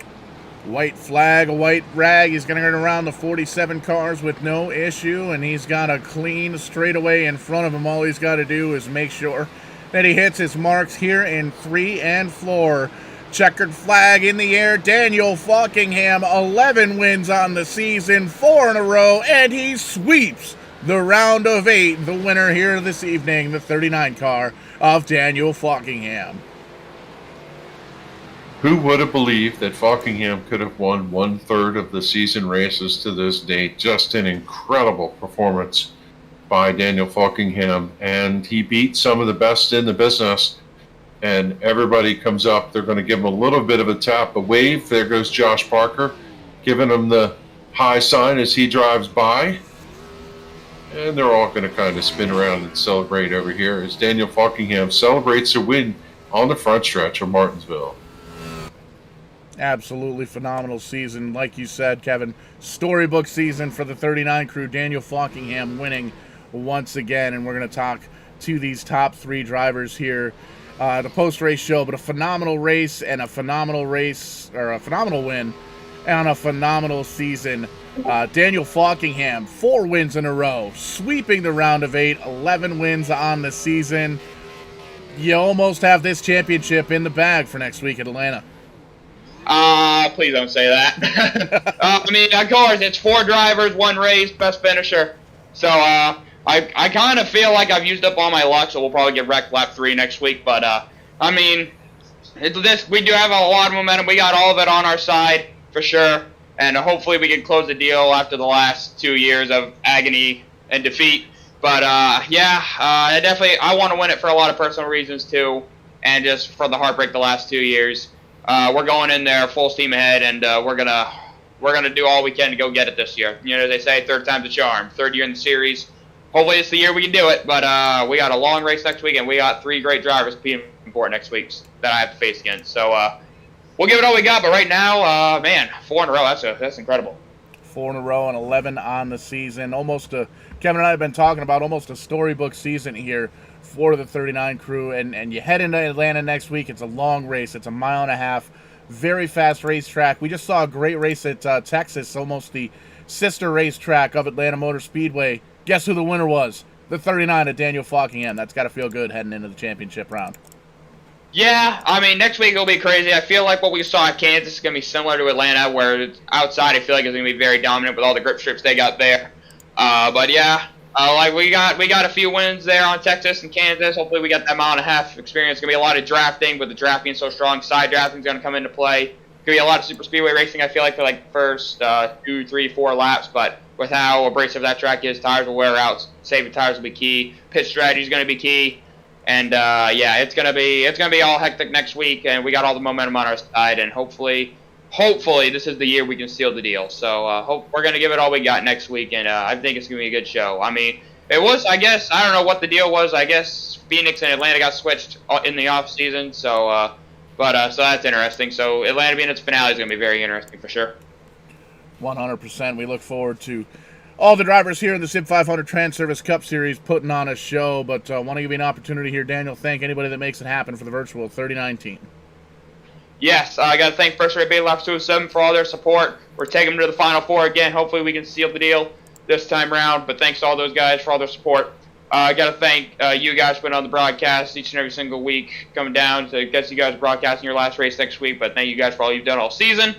White flag, a white rag. He's going to run around the 47 cars with no issue, and he's got a clean straightaway in front of him. All he's got to do is make sure Then he hits his marks here in 3 and 4. Checkered flag in the air. Daniel Falkingham, 11 wins on the season, 4 in a row, and he sweeps the round of 8. The winner here this evening, the 39 car of Daniel Falkingham. Who would have believed that Falkingham could have won 1/3 of the season races to this date? Just an incredible performance by Daniel Falkingham, and he beat some of the best in the business. And everybody comes up. They're going to give him a little bit of a tap, a wave. There goes Josh Parker, giving him the high sign as he drives by. And they're all going to kind of spin around and celebrate over here as Daniel Falkingham celebrates a win on the front stretch of Martinsville. Absolutely phenomenal season. Like you said, Kevin, storybook season for the 39 crew. Daniel Falkingham winning once again. And we're going to talk to these top 3 drivers here. The post-race show, but a phenomenal race and a phenomenal race, or a phenomenal win and a phenomenal season. Daniel Falkingham, 4 wins in a row, sweeping the round of 8, 11 wins on the season. You almost have this championship in the bag for next week at Atlanta. Please don't say that. I mean, of course, it's 4 drivers, 1 race, best finisher. So, I kind of feel like I've used up all my luck, so we'll probably get wrecked lap 3 next week. But, I mean, we do have a lot of momentum. We got all of it on our side, for sure. And hopefully we can close the deal after the last 2 years of agony and defeat. But, I want to win it for a lot of personal reasons, too. And just for the heartbreak the last 2 years. We're going in there full steam ahead, and we're gonna do all we can to go get it this year. You know, they say 3rd time's a charm. 3rd year in the series. Hopefully it's the year we can do it, but we got a long race next week, and we got 3 great drivers competing for it next week that I have to face against. So we'll give it all we got, but right now, man, 4 in a row, that's incredible. 4 in a row and 11 on the season. Kevin and I have been talking about almost a storybook season here for the 39 crew, and you head into Atlanta next week. It's a long race. It's a 1.5 mile, very fast racetrack. We just saw a great race at Texas, almost the sister racetrack of Atlanta Motor Speedway. Guess who the winner was? The 39 of Daniel Falkingham. That's got to feel good heading into the championship round. Yeah, I mean, next week it'll be crazy. I feel like what we saw at Kansas is going to be similar to Atlanta, where it's outside I feel like it's going to be very dominant with all the grip strips they got there. But yeah, we got a few wins there on Texas and Kansas. Hopefully we got that 1.5 mile experience. It's going to be a lot of drafting, with the draft being so strong. Side drafting is going to come into play. It's going to be a lot of super speedway racing, I feel like, for like the first 2, 3, 4 laps. But with how abrasive that track is, tires will wear out. Saving tires will be key. Pit strategy is going to be key. And it's gonna be all hectic next week, and we got all the momentum on our side, and hopefully this is the year we can seal the deal. So we're gonna give it all we got next week, and I think it's gonna be a good show. I mean, it was, I guess, I don't know what the deal was. I guess Phoenix and Atlanta got switched in the off season, so that's interesting. So Atlanta being its finale is gonna be very interesting for sure. 100%. We look forward to all the drivers here in the SIM500 Transervice Cup Series putting on a show, but want to give you an opportunity here, Daniel. Thank anybody that makes it happen for the virtual 39 team. Yes, I got to thank First Rate Bay Lap 207 for all their support. We're taking them to the Final Four again. Hopefully we can seal the deal this time around, but thanks to all those guys for all their support. I got to thank you guys for being on the broadcast each and every single week, coming down to get you guys broadcasting your last race next week, but thank you guys for all you've done all season.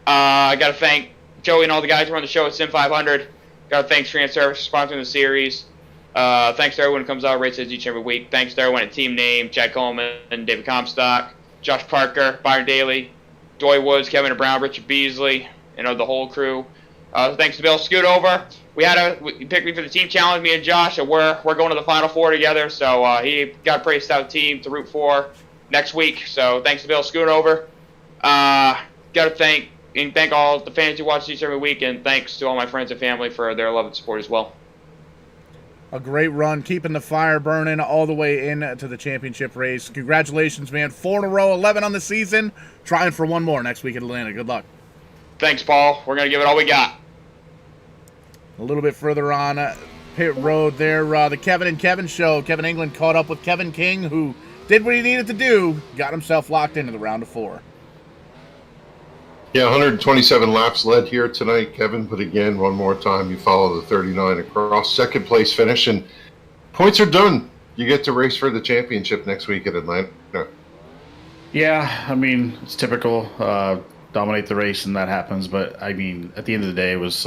I got to thank Joey and all the guys who are on the show at SIM500. Got to thank Transervice for sponsoring the series. Thanks to everyone who comes out and races each and every week. Thanks to everyone at Team Name, Chad Coleman, David Comstock, Josh Parker, Byron Daly, Doy Woods, Kevin Brown, Richard Beasley, the whole crew. Thanks to Bill Scootover. He picked me for the team challenge, me and Josh, and we're going to the Final Four together. So he got a pretty stout team to root for next week. So thanks to Bill Scootover. Got to thank all the fans who watch each every week, and thanks to all my friends and family for their love and support as well. A great run, keeping the fire burning all the way into the championship race. Congratulations, man. 4 in a row, 11 on the season. Trying for one more next week at Atlanta. Good luck. Thanks, Paul. We're going to give it all we got. A little bit further on pit road there, the Kevin and Kevin show. Kevin England caught up with Kevin King, who did what he needed to do, got himself locked into the round of 4. Yeah, 127 laps led here tonight, Kevin. But again, one more time, you follow the 39 across. Second place finish, and points are done you get to race for the championship next week at Atlanta. Yeah, I mean, it's typical. Dominate the race and that happens. But, I mean, at the end of the day, it was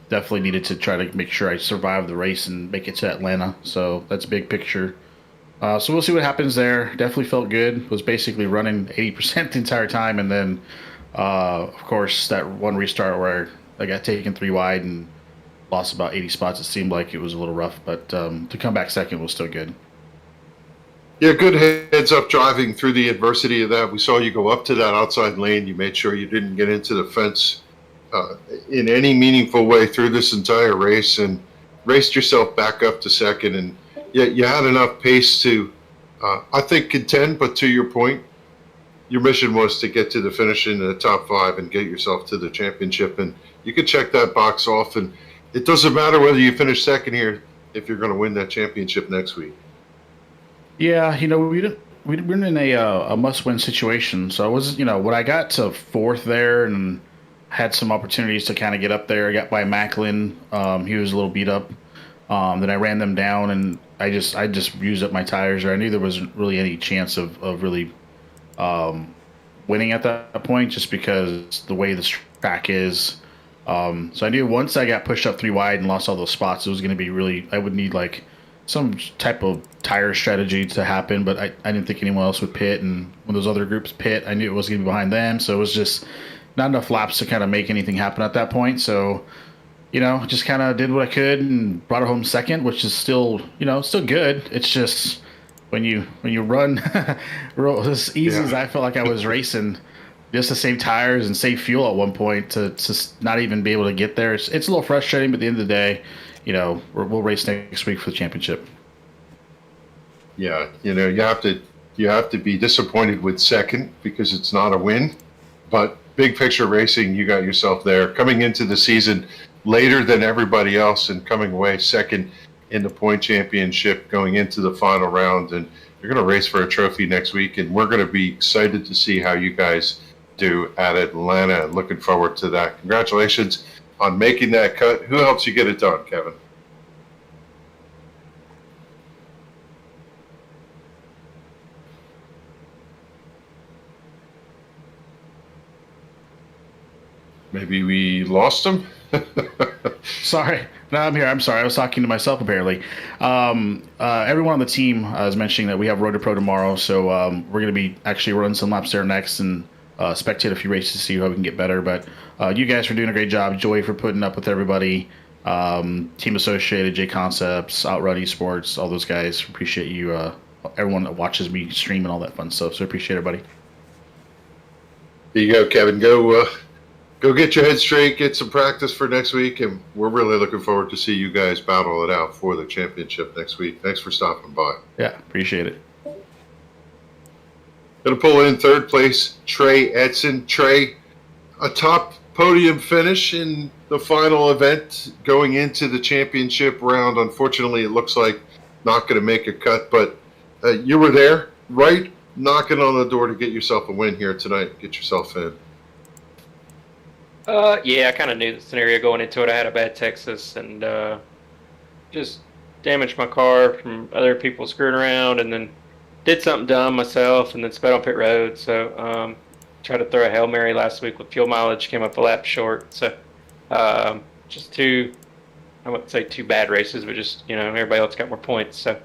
definitely needed to try to make sure I survive the race and make it to Atlanta. So that's big picture. So we'll see what happens there. Definitely felt good. Was basically running 80% the entire time. And then, of course, that one restart where I got taken 3 wide and lost about 80 spots. It seemed like it was a little rough. But to come back second was still good. Yeah, good heads up driving through the adversity of that. We saw you go up to that outside lane. You made sure you didn't get into the fence in any meaningful way through this entire race and raced yourself back up to second. And yet you had enough pace to, I think, contend. But to your point, your mission was to get to the finish in the top 5 and get yourself to the championship. And you could check that box off. And it doesn't matter whether you finish second here if you're going to win that championship next week. Yeah, we we're in a must-win situation. So I was, when I got to 4th there and had some opportunities to kind of get up there, I got by Macklin. He was a little beat up. Then I ran them down, and I just used up my tires. Or I knew there wasn't really any chance of really winning at that point, just because the way this track is. So I knew once I got pushed up 3 wide and lost all those spots, it was going to be really. I would need like some type of tire strategy to happen, but I didn't think anyone else would pit, and when those other groups pit, I knew it was going to be behind them, so it was just not enough laps to kind of make anything happen at that point. So, just kind of did what I could and brought it home second, which is still, still good. It's just when you run as easy as I felt like I was racing, just to save tires and save fuel at one point to not even be able to get there. It's a little frustrating, but at the end of the day, we'll race next week for the championship. Yeah, you have to be disappointed with second because it's not a win, but big picture racing, you got yourself there coming into the season later than everybody else and coming away second in the point championship going into the final round, and you're going to race for a trophy next week, and we're going to be excited to see how you guys do at Atlanta. Looking forward to that. Congratulations on making that cut. Who helps you get it done, Kevin? Maybe we lost him? Sorry. No, I'm here. I'm sorry. I was talking to myself, apparently. Everyone on the team is mentioning that we have Road to Pro tomorrow, so we're going to be actually running some laps there next and spectate a few races to see how we can get better. But you guys are doing a great job. Joey for putting up with everybody. Team Associated, J Concepts, Outrun Esports, all those guys. Appreciate you. Everyone that watches me stream and all that fun stuff. So appreciate everybody. There you go, Kevin. Go get your head straight, get some practice for next week, and we're really looking forward to see you guys battle it out for the championship next week. Thanks for stopping by. Yeah, appreciate it. Going to pull in 3rd place, Trey Edson. Trey, a top podium finish in the final event going into the championship round. Unfortunately, it looks like not going to make a cut, but you were there, right? Knocking on the door to get yourself a win here tonight. Get yourself in. Yeah, I kind of knew the scenario going into it. I had a bad Texas and just damaged my car from other people screwing around, and then did something dumb myself, and then sped on pit road. So tried to throw a Hail Mary last week with fuel mileage, came up a lap short. So just I wouldn't say 2 bad races, but just, everybody else got more points. So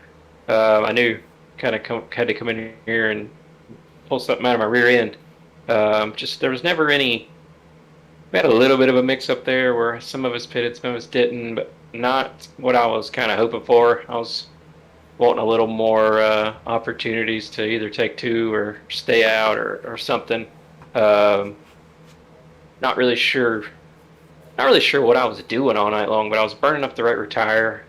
I knew kind of had to come in here and pull something out of my rear end. There was never any. We had a little bit of a mix-up there where some of us pitted, some of us didn't, but not what I was kind of hoping for. I was wanting a little more opportunities to either take 2 or stay out or something. Not really sure what I was doing all night long, but I was burning up the right rear tire.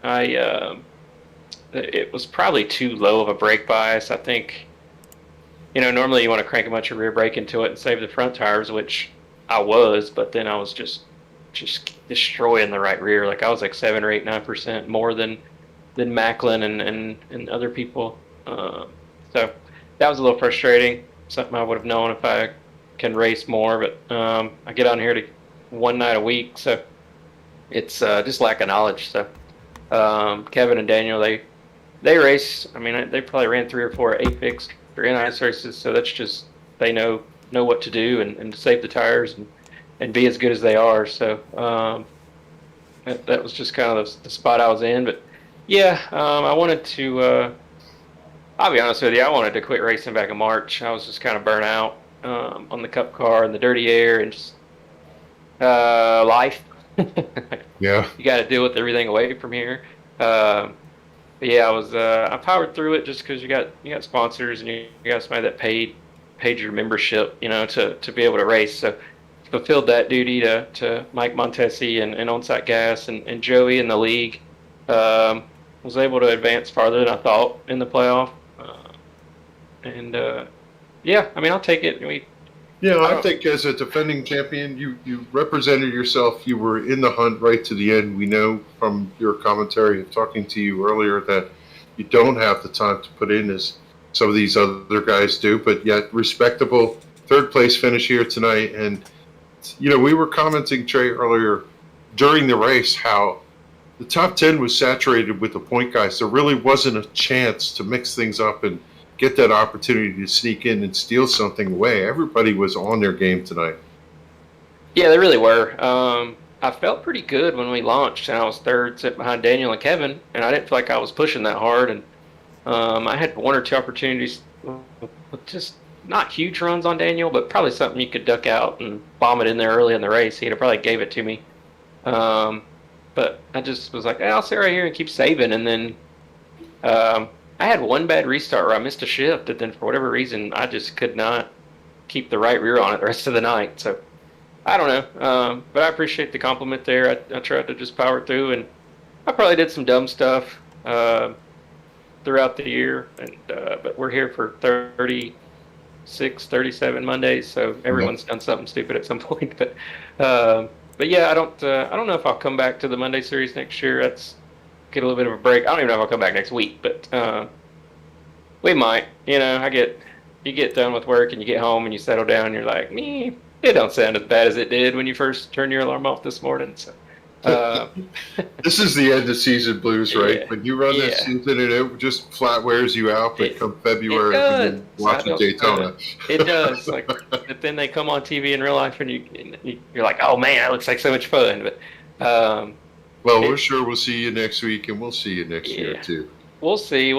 It was probably too low of a brake bias. I think, normally you want to crank a bunch of rear brake into it and save the front tires, which I was, but then I was just destroying the right rear. Like I was like 7 or 8, 9% more than Macklin and other people. So that was a little frustrating. Something I would have known if I can race more, but I get on here to 1 night a week, so it's just lack of knowledge. So Kevin and Daniel, they they race. I mean, they probably ran 3 or 4 Apex or ice races, so that's just they know what to do and to save the tires and be as good as they are. So that was just kind of the spot I was in. But yeah, I wanted to. I'll be honest with you, I wanted to quit racing back in March. I was just kind of burnt out on the Cup car and the dirty air and just life. Yeah. You got to deal with everything away from here. But yeah, I powered through it just because you got sponsors and you got somebody that paid your membership, to be able to race. So fulfilled that duty to Mike Montesi and On-Site Gas and Joey in the league. Was able to advance farther than I thought in the playoff. Yeah, I mean, I'll take it. I think as a defending champion, you represented yourself. You were in the hunt right to the end. We know from your commentary of talking to you earlier that you don't have the time to put in as some of these other guys do, but yet respectable third place finish here tonight. And, we were commenting, Trey, earlier during the race how the top 10 was saturated with the point guys. There really wasn't a chance to mix things up and get that opportunity to sneak in and steal something away. Everybody was on their game tonight. Yeah, they really were. I felt pretty good when we launched, and I was third, sitting behind Daniel and Kevin, and I didn't feel like I was pushing that hard. And I had 1 or 2 opportunities with just not huge runs on Daniel, but probably something you could duck out and bomb it in there early in the race. He'd have probably gave it to me. But I just was like, I'll sit right here and keep saving. And then I had 1 bad restart where I missed a shift, and then for whatever reason, I just could not keep the right rear on it the rest of the night. So I don't know, but I appreciate the compliment there. I tried to just power through, and I probably did some dumb stuff throughout the year. And but we're here for 36, 37 Mondays, so everyone's done something stupid at some point. But yeah, I don't know if I'll come back to the Monday series next year. That's get a little bit of a break. I don't even know if I'll come back next week, but we might. You get done with work and you get home and you settle down and you're like, it don't sound as bad as it did when you first turned your alarm off this morning. So this is the end of season blues, right? Yeah, when you run this season and it just flat wears you out, but come February when you watch Daytona. It does. But then they come on TV in real life and you're like, oh man, it looks like so much fun. But well, we're sure we'll see you next week, and we'll see you next year too. We'll see.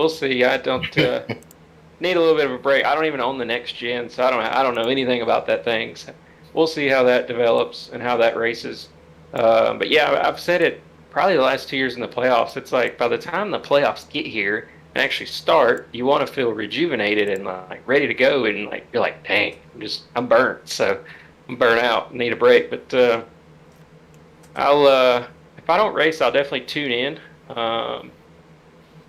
I don't need a little bit of a break. I don't even own the next gen, so I don't know anything about that thing. So we'll see how that develops and how that races. But yeah, I've said it probably the last 2 years in the playoffs. It's like by the time the playoffs get here and actually start, you want to feel rejuvenated and like ready to go, and like you're like, dang, I'm burnt. So I'm burnt out, need a break. But I'll if I don't race, I'll definitely tune in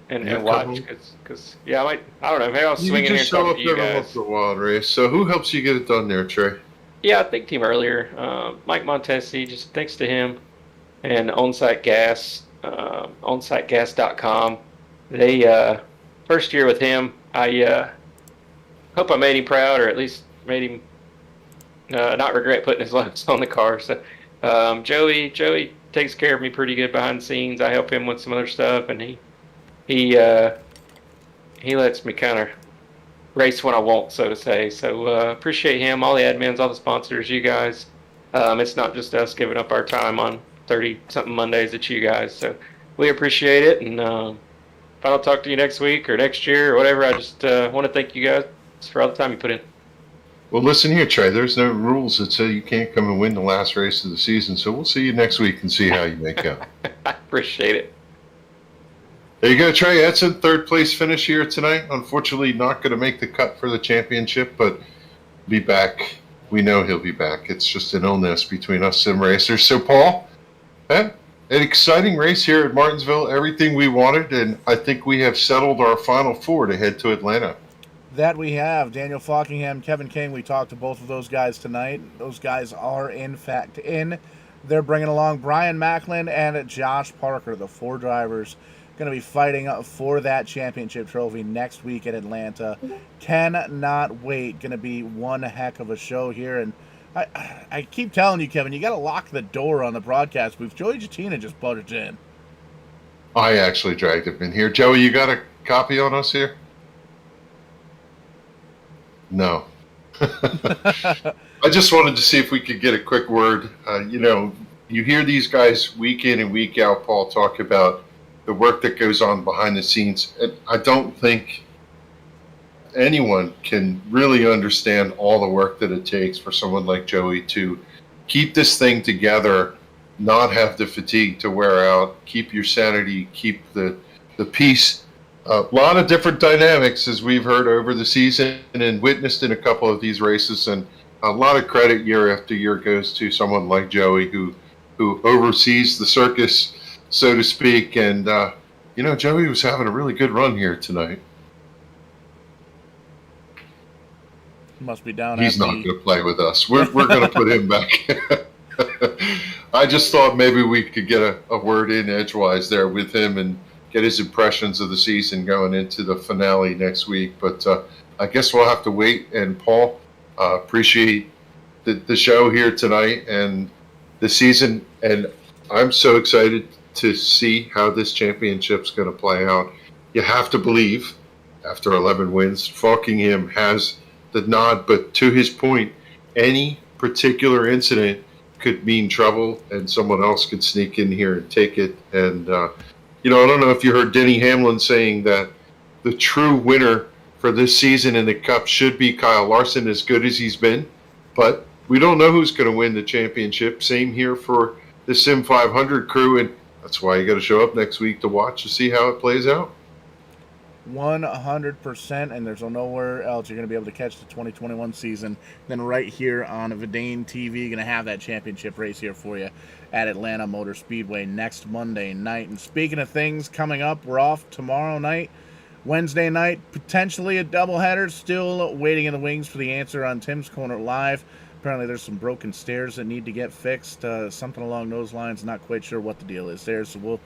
and watch because I don't know, maybe I'll swing in here and talk to you guys. For a while race. So who helps you get it done there, Trey? Yeah, I think team earlier, Mike Montesi, just thanks to him, and On-Site Gas, onsitegas.com. They first year with him, I hope I made him proud, or at least made him not regret putting his loads on the car. So Joey takes care of me pretty good behind the scenes. I help him with some other stuff, and he lets me kind of race when I want, so to say. So appreciate him, all the admins, all the sponsors, you guys. It's not just us giving up our time on 30-something Mondays, it's you guys. So we appreciate it, and if I don't talk to you next week or next year or whatever, I just want to thank you guys for all the time you put in. Well, listen here, Trey. There's no rules that say you can't come and win the last race of the season, so we'll see you next week and see how you make out. I appreciate it. There you go, Trey. That's a third place finish here tonight. Unfortunately, not going to make the cut for the championship, but be back. We know he'll be back. It's just an illness between us sim racers. So, Paul, an exciting race here at Martinsville. Everything we wanted, and I think we have settled our final 4 to head to Atlanta. That we have. Daniel Falkingham, Kevin King, we talked to both of those guys tonight. Those guys are, in fact, in. They're bringing along Brian Macklin and Josh Parker, the 4 drivers going to be fighting for that championship trophy next week in Atlanta. Cannot wait. Going to be one heck of a show here. And I keep telling you, Kevin, you got to lock the door on the broadcast booth. Joey Jattina just butted in. I actually dragged him in here. Joey, you got to copy on us here? No. I just wanted to see if we could get a quick word. You hear these guys week in and week out, Paul, talk about the work that goes on behind the scenes. And I don't think anyone can really understand all the work that it takes for someone like Joey to keep this thing together, not have the fatigue to wear out, keep your sanity, keep the peace. A lot of different dynamics, as we've heard over the season and witnessed in a couple of these races, and a lot of credit year after year goes to someone like Joey who oversees the circus, so to speak. And Joey was having a really good run here tonight. Must be down. He's not going to play with us. We're going to put him back. I just thought maybe we could get a word in edgewise there with him and get his impressions of the season going into the finale next week. But I guess we'll have to wait. And Paul, appreciate the show here tonight and the season. And I'm so excited to see how this championship's going to play out. You have to believe, after 11 wins, Falkingham has the nod. But to his point, any particular incident could mean trouble, and someone else could sneak in here and take it. And I don't know if you heard Denny Hamlin saying that the true winner for this season in the Cup should be Kyle Larson, as good as he's been. But we don't know who's going to win the championship. Same here for the SIM500 crew, and that's why you got to show up next week to watch to see how it plays out. 100%, and there's nowhere else you're going to be able to catch the 2021 season than right here on Verdane TV. Going to have that championship race here for you at Atlanta Motor Speedway next Monday night. And speaking of things coming up, we're off tomorrow night, Wednesday night, potentially a doubleheader. Still waiting in the wings for the answer on Tim's Corner Live. Apparently there's some broken stairs that need to get fixed, something along those lines. Not quite sure what the deal is there, so we'll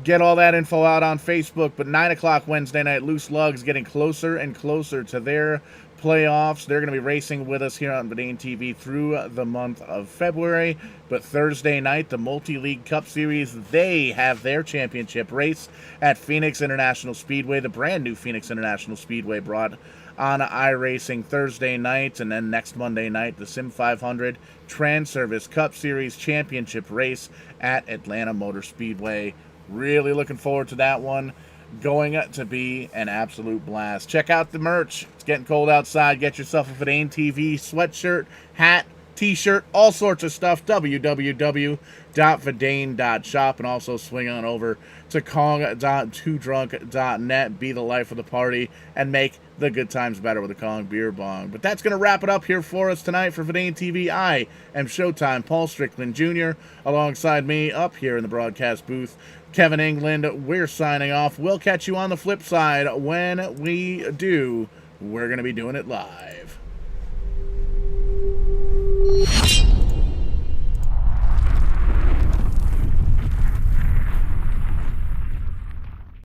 get all that info out on Facebook. But 9 o'clock Wednesday night, Loose Lugs getting closer and closer to their playoffs. They're going to be racing with us here on Verdane TV through the month of February. But Thursday night, the Multi-League Cup Series, they have their championship race at Phoenix International Speedway, the brand new Phoenix International Speedway, brought on iRacing Thursday night. And then next Monday night, the SIM500 Transervice Cup Series championship race at Atlanta Motor Speedway. Really looking forward to that one. Going to be an absolute blast. Check out the merch. It's getting cold outside. Get yourself a Verdane TV sweatshirt, hat, t-shirt, all sorts of stuff. www.verdane.shop. And also swing on over to kong.twodrunk.net. Be the life of the party and make the good times better with a Kong beer bong. But that's going to wrap it up here for us tonight for Verdane TV. I am Showtime Paul Strickland Jr. Alongside me up here in the broadcast booth, Kevin England. We're signing off. We'll catch you on the flip side. When we do, we're going to be doing it live.